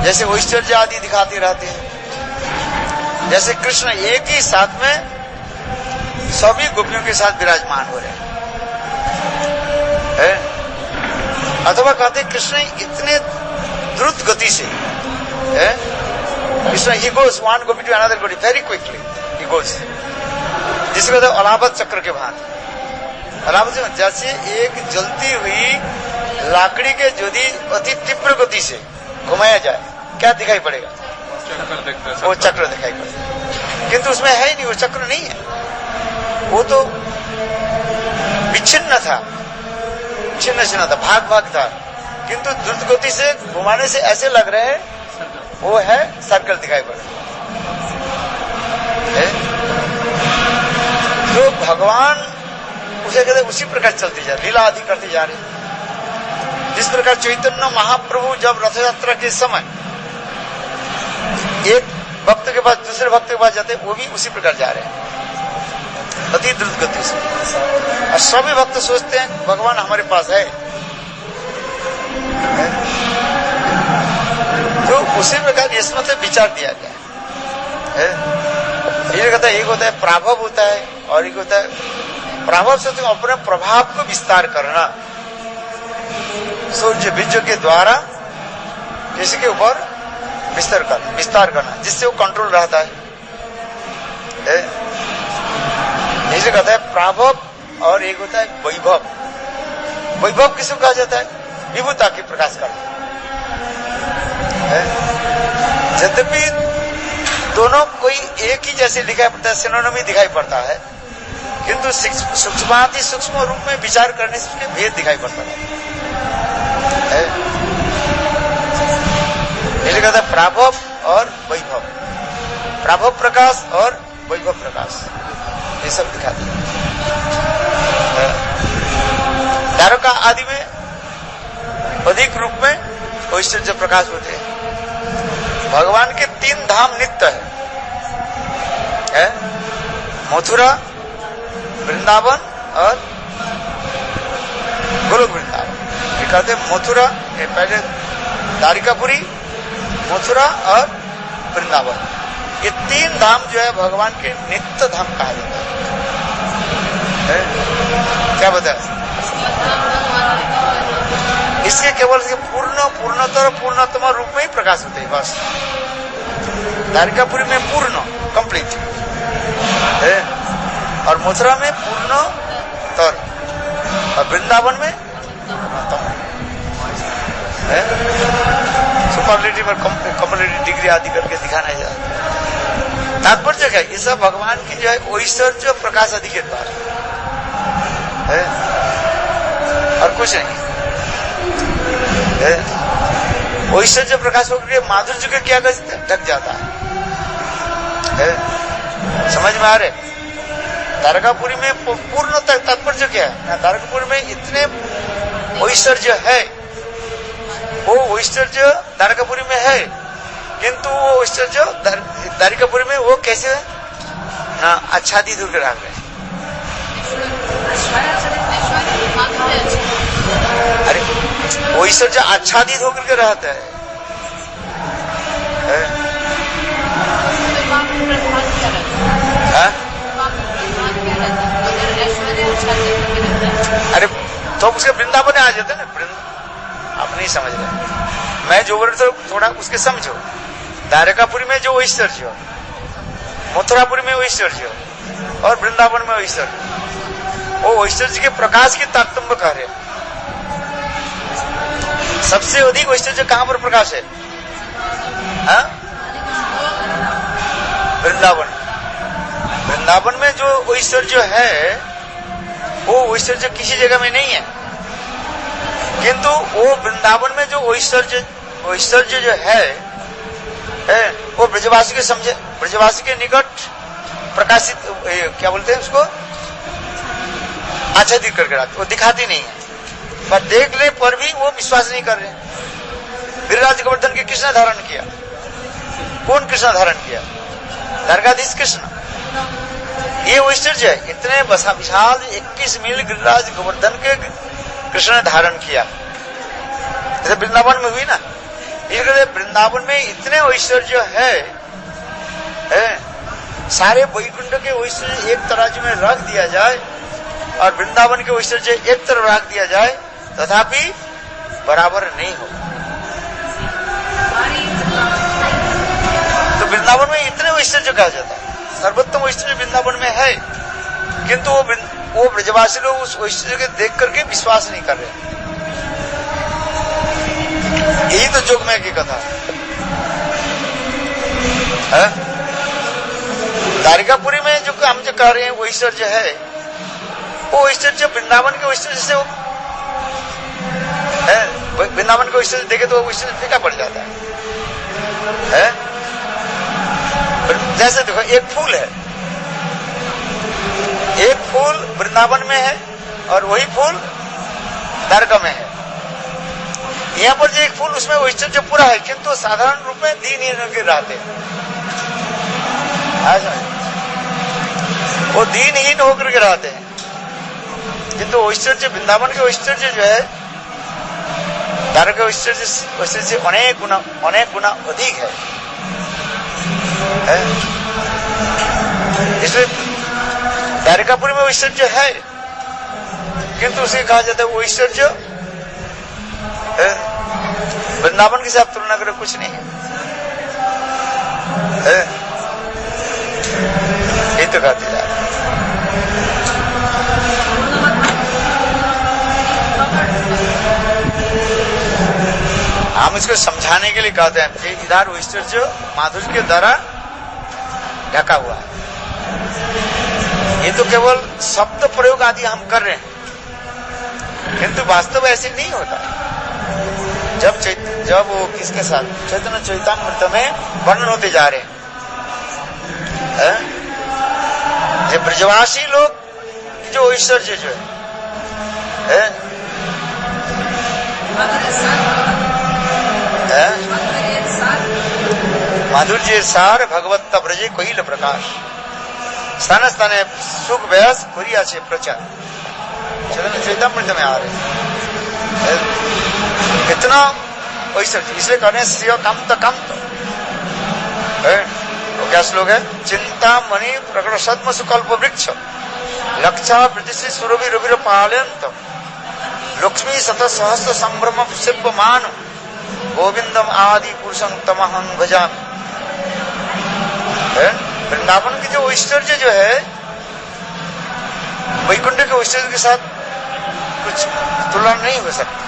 जैसे ऐश्वर्य आदि दिखाते रहते हैं। जैसे कृष्ण एक ही साथ में सभी गोपियों के साथ विराजमान हो रहे हैं, अथवा कहते हैं कृष्ण इतने द्रुत गति से है, Krishna he goes one gopi to another gopi very quickly he goes, जिसको कहते हैं अलाहाबाद चक्र के भांति। अलाहाबाद जैसे एक जलती हुई लाकड़ी के यदि अति तीव्र गति से घुमाया जाए क्या दिखाई पड़ेगा? वो चक्र दिखाई पड़ेगा, किंतु उसमें है ही नहीं, वो चक्र नहीं है, वो तो विच्छिन्न था, छिन्न था, भाग भाग था, किंतु द्रुत गति से घुमाने से ऐसे लग रहे हैं वो है सर्कल दिखाई पड़ रहा है। तो भगवान उसे कहते उसी प्रकार चलते जा रहे, लीला आदि करते जा रहे। जिस प्रकार चैतन्य महाप्रभु जब रथ यात्रा के समय एक भक्त के पास दूसरे भक्त के पास जाते, वो भी उसी प्रकार जा रहे हैं अति द्रुत गति से, और सभी भक्त सोचते हैं भगवान हमारे पास है। तो उसी प्रकार इसमें से विचार दिया गया है। ये कहता है, एक होता है प्राभव होता है, और एक होता है प्राभव से तुम अपने प्रभाव को विस्तार करना, सूर्य बीजों के द्वारा किसी के ऊपर विस्तार करना, जिससे वो कंट्रोल रहता है। इसे कहता है प्राभव, और एक होता है वैभव। वैभव किसको कहा जाता है? विभुता की प्रकाश करना। यद्यपि दोनों कोई एक ही जैसे दिखाई पड़ता है, सिनोनिम दिखाई पड़ता है, किंतु सूक्ष्माति सूक्ष्म रूप में विचार करने से उसके भेद दिखाई पड़ता है। इसलिए कहता है प्राभव और वैभव, प्राभव प्रकाश और वैभव प्रकाश, ये सब दिखाते हैं। तारका आदि में अधिक रूप में ऐश्वर्य प्रकाश होते हैं। भगवान के 3 धाम नित्य है, मथुरा, वृंदावन और गोलोक वृंदावन। ये कहते हैं मथुरा, ये पहले द्वारिकापुरी, मथुरा और वृंदावन, ये 3 धाम जो है भगवान के नित्य धाम कहा जाता है। क्या बताया? इसके केवल पूर्णतम रूप में ही प्रकाश होते हैं बस। द्वारिकापुरी में पूर्ण कंप्लीट है, और मथुरा में पूर्णतर, और वृंदावन में सुपरलेटिव और कम्पलेटिव डिग्री आदि करके दिखाना जाता है। तात्पर्य क्या ये सब भगवान की जो है ऐश्वर्य प्रकाश अधिक द्वार है और कुछ नहीं है। ऐश्वर्य प्रकाश होकर के माधुर्य के क्या ढक जाता है। समझ में आ रहे? द्वारकापुरी में पूर्ण तात्पर्य क्या है? द्वारकापुरी में इतने ऐश्वर्य है, वो ऐश्वर्य द्वारकापुरी में है, किंतु वो ऐश्वर्य द्वारकापुरी में वो कैसे है ना आच्छादित होकर रह गए। अरे वो ऐश्वर्य आच्छादित होकर के रहता है। अरे तो उसके वृंदावन आ जाते ना। आप नहीं समझ रहे, मैं जो बोल रहा था थोड़ा उसके समझो। द्वारकापुरी में जो ऐश्वर्य, मथुरापुरी में ऐश्वर्य और वृंदावन में ऐश्वर्य, वो ऐश्वर्य के प्रकाश की तारतम्य कह रहे। सबसे अधिक ऐश्वर्य कहां पर प्रकाश है? वृंदावन। वृंदावन में जो ऐश्वर्य है वो ऐश्वर्य किसी जगह में नहीं है, किंतु वो वृंदावन में जो ऐश्वर्य जो है वो ब्रजवासी के समझे, ब्रजवासी के निकट प्रकाशित, क्या बोलते हैं उसको, आच्छादित करके रखते, वो दिखाती नहीं है, पर देखने पर भी वो विश्वास नहीं कर रहे। गिरिराज गोवर्धन के कृष्ण धारण किया, कौन कृष्ण धारण किया? द्वारकाधीश कृष्ण। ये ऐश्वर्य है, इतने विशाल 21 मील गिरिराज गोवर्धन के कृष्ण ने धारण किया। जैसे वृंदावन में हुई ना, इसलिए वृंदावन में इतने ऐश्वर्य है, सारे वैकुंठ के ऐश्वर्य एक तराजू में रख दिया जाए और वृंदावन के ऐश्वर्य एक तरफ रख दिया जाए, तथापि बराबर नहीं हो। तो वृंदावन में इतने ऐश्वर्य कहा जाता है, सर्वोत्तम ऐश्वर्य वृंदावन में है, किंतु वो ब्रजवासी लोग उस ऐश्वर्य को देख करके विश्वास नहीं कर रहे। यही तो जोगमाया की कथा है। द्वारकापुरी में जो हम जो कह रहे हैं वो ऐश्वर्य है, वो ऐश्वर्य वृंदावन के ऐश्वर्य से है। वृंदावन को ऐश्वर्य देखे तो वो ऐश्वर्य फीका पड़ जाता है। जैसे देखो एक फूल है, एक फूल वृंदावन में है और वही फूल द्वारका में है। यहाँ पर जो एक फूल उसमें ऐश्वर्य पूरा है, किंतु साधारण रूप में दीनहीन होकर रहते हैं। वो दीनहीन होकर के रहते हैं, किंतु ऐश्वर्य वृंदावन के ऐश्वर्य जो है द्वारका ऐश्वर्य से अनेक गुना अधिक है। इसलिए द्वारकापुरी में ऐश्वर्य है, किंतु उसे कहा जाता है वो ऐश्वर्य वृंदावन के साथ तुलना करे कुछ नहीं है। यही तो कहते जा रहे। हम इसको समझाने के लिए कहते हैं कि इधर ऐश्वर्य माधुर्य के द्वारा ढका हुआ है। ये तो केवल शब्द प्रयोग आदि हम कर रहे हैं, किंतु वास्तव ऐसे नहीं होता। जब वो किसके साथ चैतन्य चैतन्यामृत में वर्णन होते जा रहे हैं, जो ब्रजवासी लोग जो ऐश्वर्य जो है माधुर्य सार भगवत्ता ब्रजे कोइल प्रकाश स्थान स्थाने सुख व्यास कुरिया से प्रचार चैतन्य चैतन्यामृत में आ रहे इतना ऐश्वर्य। इसलिए कहने श्रेय कांत वो क्या श्लोक है? चिंता मणि प्रकट सद्म सुकल्प वृक्ष लक्षा प्रतिश्री सुरभि रविर पालयंत लक्ष्मी शत सहस्र संभ्रम शिल्पमान गोविंदम आदि पुरुषं तमहं भजामि। वृंदावन की जो ऐश्वर्य जो है वैकुंठ के ऐश्वर्य के साथ कुछ तुलना नहीं हो सकती,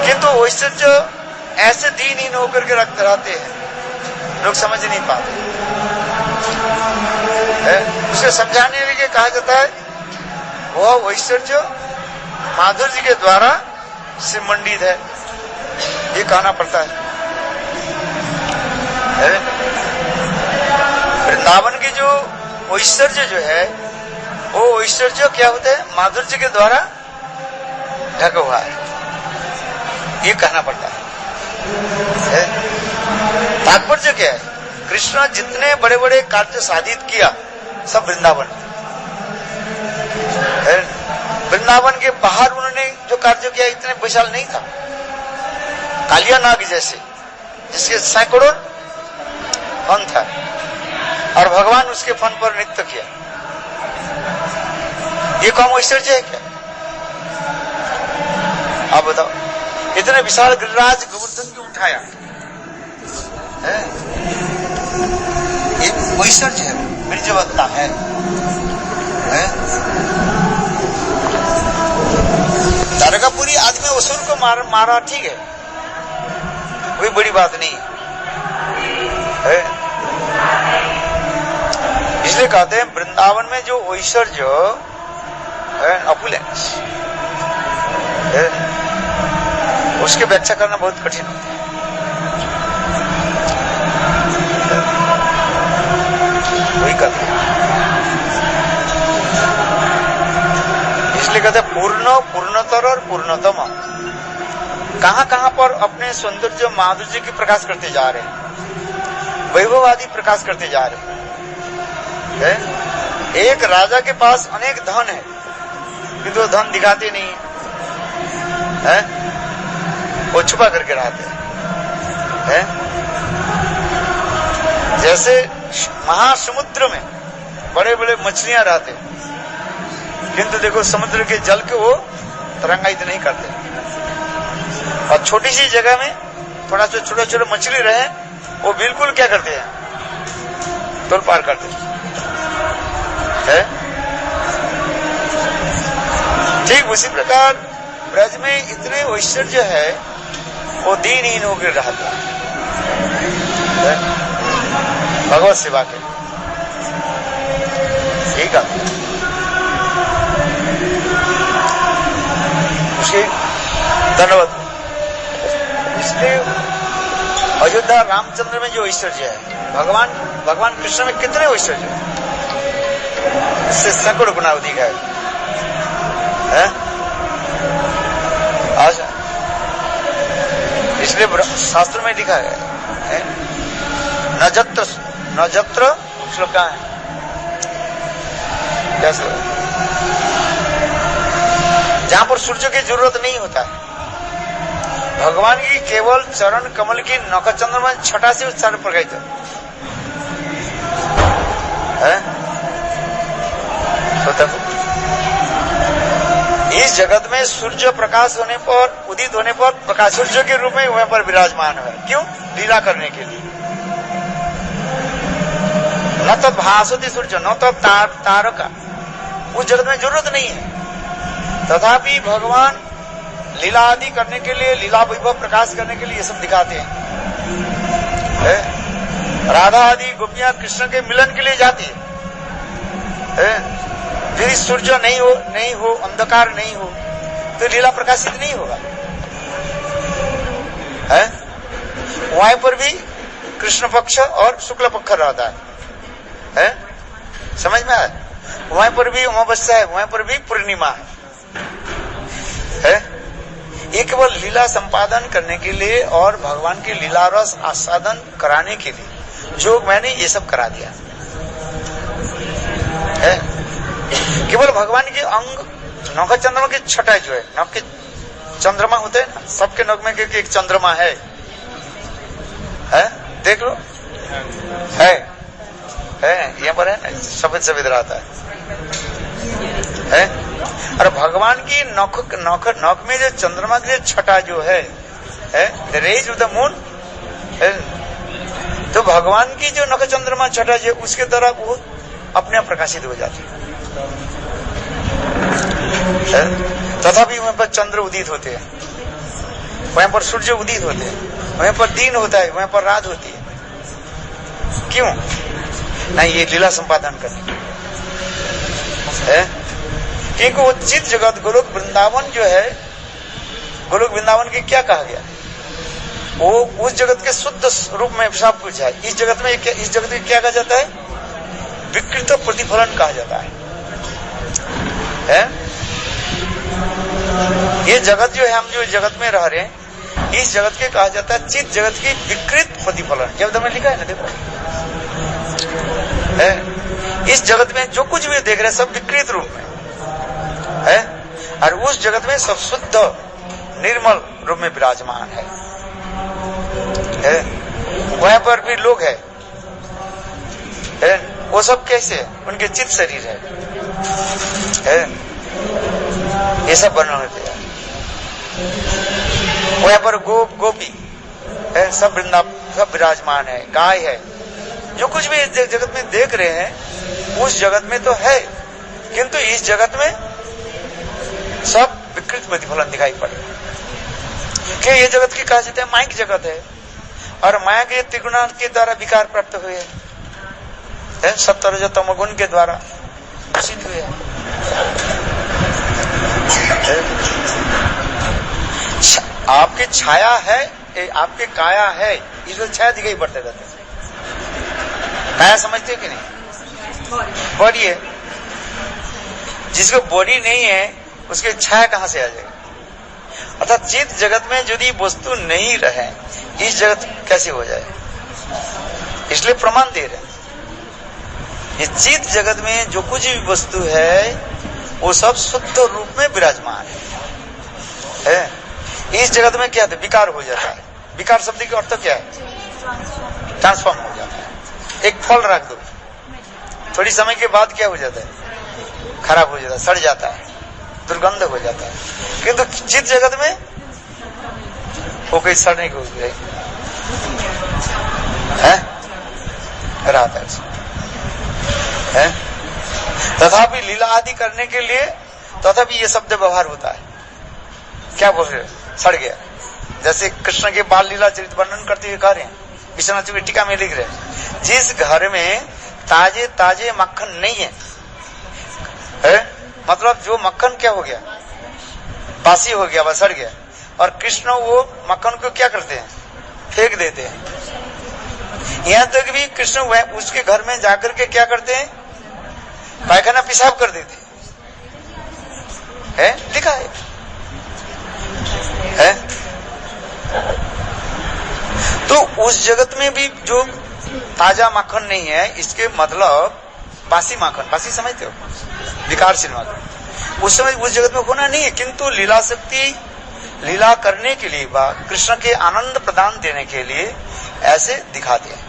किंतु ऐश्वर्य ऐसे दीनहीन होकर के रखते रहते हैं, लोग समझ नहीं पाते। उसे समझाने के लिए कहा जाता है वह ऐश्वर्य माधुर्य के द्वारा से मंडित है, ये कहना पड़ता है। वृंदावन की जो ऐश्वर्य जो है वो ऐश्वर्य क्या होता है, माधुर्य के द्वारा ढका हुआ है, ये कहना पड़ता है। तात्पर्य क्या है, कृष्ण जितने बड़े बड़े कार्य साधित किया सब वृंदावन है। वृंदावन के बाहर उन्होंने जो कार्य किया इतने विशाल नहीं था। कालिया नाग जैसे जिसके सैकड़ों फन था और भगवान उसके फन पर नृत्य किया, ये कौन ऐश्वर्य है क्या? आप बताओ, इतने विशाल गिरिराज गोवर्धन क्यों उठाया है? ये ऐश्वर्य है, बीजवत्ता है। तारकापुरी आदमी असुर को मारा ठीक है, कोई बड़ी बात नहीं है। इसलिए कहते हैं वृंदावन में जो ऐश्वर्य है, अपुलेंस है, उसकी व्याख्या करना बहुत कठिन होता है। वही कहते हैं, इसलिए कहते हैं पूर्ण, पूर्णतर और पूर्णतम। कहां कहां पर अपने सौंदर्य माधुर्य की प्रकाश करते जा रहे हैं, वैभव आदि प्रकाश करते जा रहे हैं। एक राजा के पास अनेक धन है किंतु वो धन दिखाते नहीं है, वो छुपा करके रहते हैं। जैसे महासमुद्र में बड़े बड़े मछलियां रहते हैं किंतु देखो समुद्र के जल को वो तरंगायित नहीं करते, और छोटी सी जगह में थोड़ा सा छोटे छोटे मछली रहे वो बिल्कुल क्या करते हैं, तोल पार करते हैं। ठीक उसी प्रकार ब्रज में इतने ऐश्वर्य है, वो दीनहीन होकर रहता है भगवत सेवा के, ठीक है। उसके धन्यवाद। इसलिए अयोध्या रामचंद्र में जो ऐश्वर्य है, भगवान कृष्ण में कितने ऐश्वर्य है, इससे सैकड़ों गुना अधिक है। इसलिए शास्त्र में लिखा है नजत्र श्लोक कहाँ है, क्या श्लोक, जहां पर सूर्य की जरूरत नहीं होता है, भगवान की केवल चरण कमल की नख चंद्रमा छटा से उच्चारण प्रकाशित है। इस जगत में सूर्य प्रकाश होने पर, उदित होने पर प्रकाश सूर्य के रूप में वहां पर विराजमान है। क्यों? लीला करने के लिए। न तो भासोति सूर्य, न तो तारका, उस जगत में जरूरत नहीं है, तथापि भगवान लीला आदि करने के लिए, लीला वैभव प्रकाश करने के लिए ये सब दिखाते हैं। राधा आदि गोपियां कृष्ण के मिलन के लिए जाती है। यदि सूर्य नहीं हो, अंधकार नहीं हो तो लीला प्रकाशित नहीं होगा। वहां पर भी कृष्ण पक्ष और शुक्ल पक्ष रहता है, समझ में आया? वहां पर भी अमावस्या है, वहां पर भी पूर्णिमा है। ये केवल लीला संपादन करने के लिए और भगवान की लीला रस आस्वादन कराने के लिए जो मैंने ये सब करा दिया है। केवल भगवान के अंग नौका चंद्रमा की छटा जो है, नौक के चंद्रमा होते हैं ना, सबके नौक में एक चंद्रमा है, देख लो, है यहाँ पर है ना, सफेद सफेद रहता है। और भगवान की नौक में जो चंद्रमा की छटा जो है, the rays of the moon, तो भगवान की जो नौक चंद्रमा छटा जो उसके द्वारा वो अपने आप प्रकाशित हो जाती है। तथापि वहां पर चंद्र उदित होते हैं, वहां पर सूर्य उदित होते हैं, वहां पर दिन होता है, वहां पर रात होती है। क्यों? नहीं ये लीला संपादन करने है। क्योंकि वो चित जगत गोलोक वृंदावन जो है, गोलोक वृंदावन की क्या कहा गया, वो उस जगत के शुद्ध रूप में सब कुछ है। इस जगत में इस जगत में क्या कहा जाता है, विकृत प्रतिफलन कहा जाता है। ये जगत जो है, हम जो जगत में रह रहे हैं, इस जगत के कहा जाता है चित जगत की विकृत प्रतिफलन। जब तुम्हें लिखा है ना, देखो इस जगत में जो कुछ भी देख रहे हैं सब विकृत रूप में है, और उस जगत में सब शुद्ध निर्मल रूप में विराजमान है। वहां पर भी लोग है, वो सब कैसे है, उनके चित्त शरीर है। ये सब वर्णन होते हैं। वहां पर गोपी है, सब वृंदावन सब विराजमान है, गाय है, जो कुछ भी जगत में देख रहे हैं उस जगत में तो है, किंतु इस जगत में सब विकृत प्रतिफलन दिखाई पड़े। कि ये जगत की कहा जाता है माइक जगत है, और माया के त्रिगुणा के द्वारा विकार प्राप्त हुए हैं, सत्व रजो तमो गुण के द्वारा दूषित हुए हैं। आपकी छाया है, आपके काया है, इसमें छाया दिखाई पड़ते रहते हैं। काया समझते हो कि नहीं, बॉडी है। जिसको बॉडी नहीं है उसके छाया कहां से आ जाएगी। अर्थात चित जगत में यदि वस्तु नहीं रहे, इस जगत कैसे हो जाए, इसलिए प्रमाण दे रहे हैं। ये चित जगत में जो कुछ भी वस्तु है वो सब शुद्ध रूप में विराजमान है। इस जगत में क्या है, विकार हो जाता है। विकार शब्द का अर्थ क्या है, ट्रांसफॉर्म हो जाता है। एक फल रख दो, थोड़ी समय के बाद क्या हो जाता है, खराब हो जाता है, सड़ जाता है, दुर्गंध हो जाता है। किंतु चित जगत में वो कोई सड़ने को रहता है। तथापि लीला आदि करने के लिए तथापि ये शब्द व्यवहार होता है। क्या बोल रहे, सड़ गया। जैसे कृष्ण के बाल लीला चरित वर्णन करते हुए कह रहे हैं, विश्वनाथ की टीका में लिख रहे हैं, जिस घर में ताजे ताजे मक्खन नहीं है, मतलब जो मक्खन क्या हो गया, बासी हो गया, बस सड़ गया, और कृष्ण वो मक्खन को क्या करते हैं, फेंक देते हैं। यहां तक भी कृष्ण वह उसके घर में जाकर के क्या करते हैं, पायखाना पेशाब कर देते हैं, लिखा है। तो उस जगत में भी जो ताजा माखन नहीं है, इसके मतलब बासी माखन, बासी समझते हो, विकारशील माखन, उस समय उस जगत में होना नहीं है। किंतु लीला शक्ति लीला करने के लिए व कृष्ण के आनंद प्रदान देने के लिए ऐसे दिखाते हैं,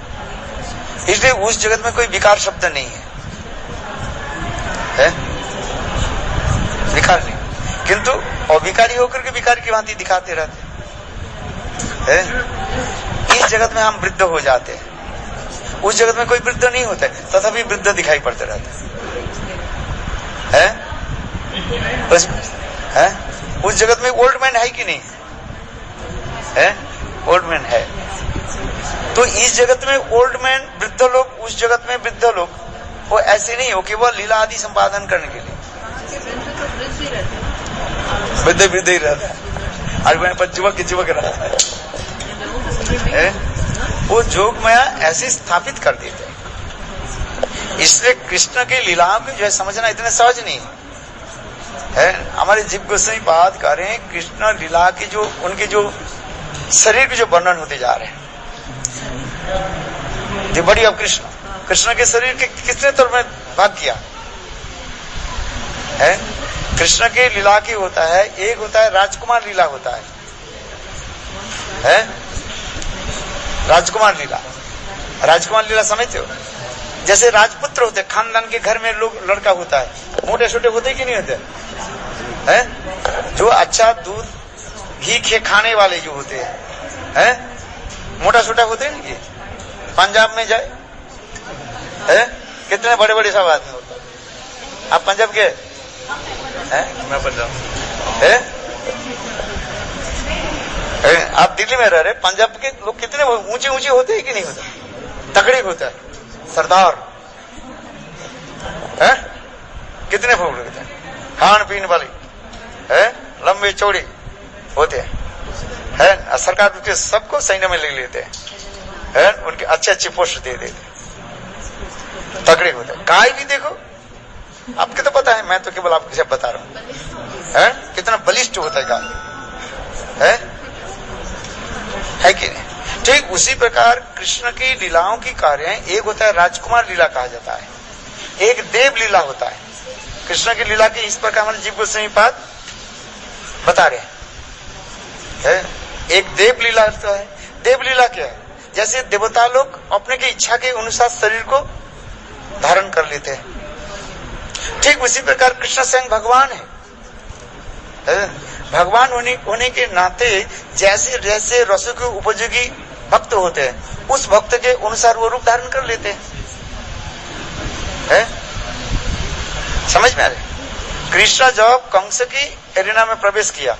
इसलिए उस जगत में कोई विकार शब्द नहीं है, विकार नहीं, किंतु अविकारी होकर के विकार की भांति दिखाते रहते हैं। इस जगत में हम वृद्ध हो जाते हैं, उस जगत में कोई वृद्ध नहीं होता है, तथापि वृद्ध दिखाई पड़ते रहते हैं। उस जगत में ओल्ड मैन है कि नहीं है, ओल्ड मैन है। तो इस जगत में ओल्ड मैन वृद्ध लोग, उस जगत में वृद्ध लोग, वो ऐसे नहीं हो केवल लीला आदि संपादन करने के लिए वृद्ध ही रहता है, और वहां पर चुबक रहता है। वो जोग माया ऐसे स्थापित कर देते हैं। इसलिए कृष्ण के लीलाओं को जो है समझना इतने सहज नहीं है। हमारे जीव गोस्वामी पाद कह रहे हैं, कृष्ण लीला के जो उनके जो शरीर के जो वर्णन होते जा रहे हैं, the body of Krishna, Krishna के शरीर के कितने तौर में भाग किया है। कृष्ण के लीला की होता है, एक होता है राजकुमार लीला होता है? राजकुमार लीला, राजकुमार लीला समझते हो? जैसे राजपुत्र होते, खानदान के घर में लोग लड़का होता है, मोटे छोटे होते कि नहीं होते हैं? जो अच्छा दूध घी खे खाने वाले जो होते हैं, मोटा छोटा होते हैं ना। ये पंजाब में जाए कितने बड़े बड़े सब आदमी होते हैं। आप पंजाब के मैं पंजाब आप दिल्ली में रह रहे, पंजाब के लोग कितने ऊंचे ऊंचे होते हैं कि नहीं होते, तगड़े होता है, सरदार है? कितने भोग लगते हैं? खान पीन वाली है, लंबे चौड़े होते हैं, सरकार उसके सबको सैन्य में ले लेते हैं, उनके अच्छे अच्छे पोस्ट दे देते, तगड़े होते हैं। गाय भी देखो, आपको तो पता है, मैं तो केवल आपको सब बता रहा हूं, कितना बलिष्ठ होता है गाय, है कि नहीं? ठीक उसी प्रकार कृष्ण की लीलाओं की कार्य, एक होता है राजकुमार लीला कहा जाता है, एक देव लीला होता है। कृष्ण की लीला की इस प्रकार हमारे जीव गोस्वामी पाद बता रहे हैं। एक देव लीला तो है। देव लीला क्या है? जैसे देवता लोग अपने की इच्छा के अनुसार शरीर को धारण कर लेते हैं, ठीक उसी प्रकार कृष्ण स्वयं भगवान है। भगवान होने के नाते जैसे जैसे रसों के उपयोगी भक्त होते हैं, उस भक्त के अनुसार वो रूप धारण कर लेते हैं। समझ में आ रही? कृष्ण जब कंस की एरिना में प्रवेश किया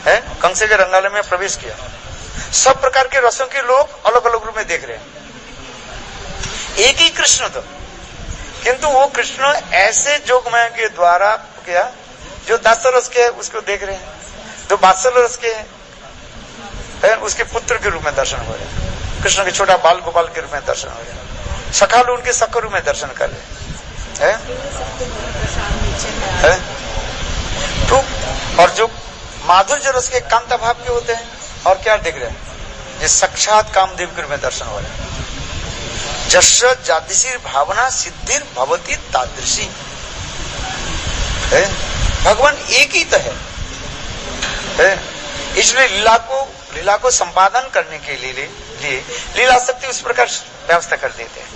है, कंस के रंगालय में प्रवेश किया, सब प्रकार के रसों के लोग अलग अलग रूप में देख रहे हैं। एक ही कृष्ण तो, किंतु वो कृष्ण ऐसे जोगमय के द्वारा किया जो दास रस के है उसको देख रहे हैं, जो बात्सल्य रस के है उसके पुत्र के रूप में दर्शन हो रहे हैं, कृष्ण के छोटा बाल गोपाल के रूप में दर्शन हो रहे हैं, सखा लोग उनके सख रूप में दर्शन कर रहे हैं। तो और जो माधुर्य रस के कांता भाव के होते हैं, और क्या देख रहे हैं? ये साक्षात कामदेव के रूप में दर्शन हो रहे हैं। जस्य जातिशीर भावना सिद्धिर भवती तादृशी है। भगवान एक ही तो है। इसलिए लीला को संपादन करने के लिए लीला शक्ति उस प्रकार व्यवस्था कर देते हैं।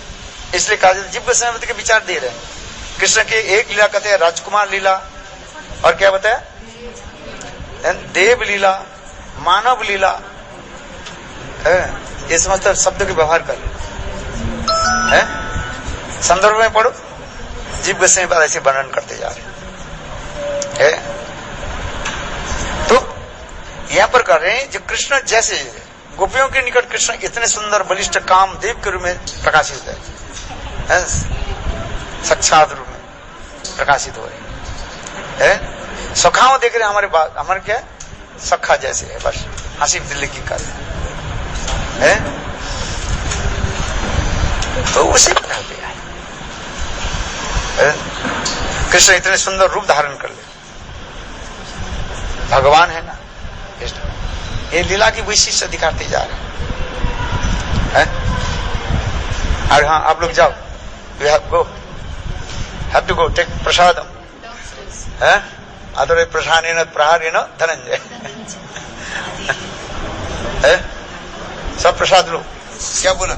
इसलिए कहा जीव गोस्वामी के विचार दे रहे हैं। कृष्ण के एक लीला कहते हैं राजकुमार लीला, और क्या बताया? देव लीला, मानव लीला, ये समस्त शब्दों के व्यवहार कर है। संदर्भ में पढ़ो, जीव गोस्वामी बाद ऐसे वर्णन करते जा रहे हैं। तो यहां पर कर रहे हैं जो कृष्ण जैसे गोपियों के निकट कृष्ण इतने सुंदर बलिष्ठ काम देव के रूप में प्रकाशित है, साक्षात रूप में प्रकाशित हो रहे हैं। सखाओं देख रहे हैं हमारे बात, हमारे क्या सखा जैसे है, बस हंसी दिल्ली की कर है। तो उसी प्रकार पे है कृष्ण इतने सुंदर रूप धारण कर ले, भगवान है ना। ये लीला की वैशिष्ट दिखाते जा रहे हैं। और हाँ, आप लोग जाओ, you have to go take prasadam है। आदर प्रसादेन प्रहारेण धनंजय है। सब प्रसाद लो। क्या बोला?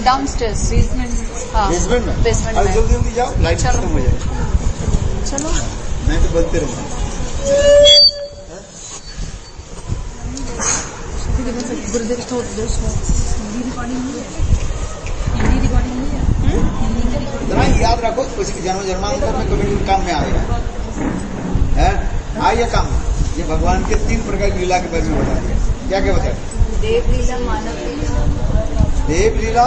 डाउनस्टेयर्स बेसमेंट में। बेसमेंट में जल्दी जल्दी जाओ, लाइट खत्म हो जाए। चलो, मैं तो बोलते रहूंगा। गुरुदेव तो जरा याद रखो, किसी जन्म जन्मांतर में कभी काम में आएगा है। आइए काम, ये भगवान के 3 प्रकार की लीला के बारे में बता दिया। क्या क्या बताया? देव लीला, मानव लीला, देव लीला,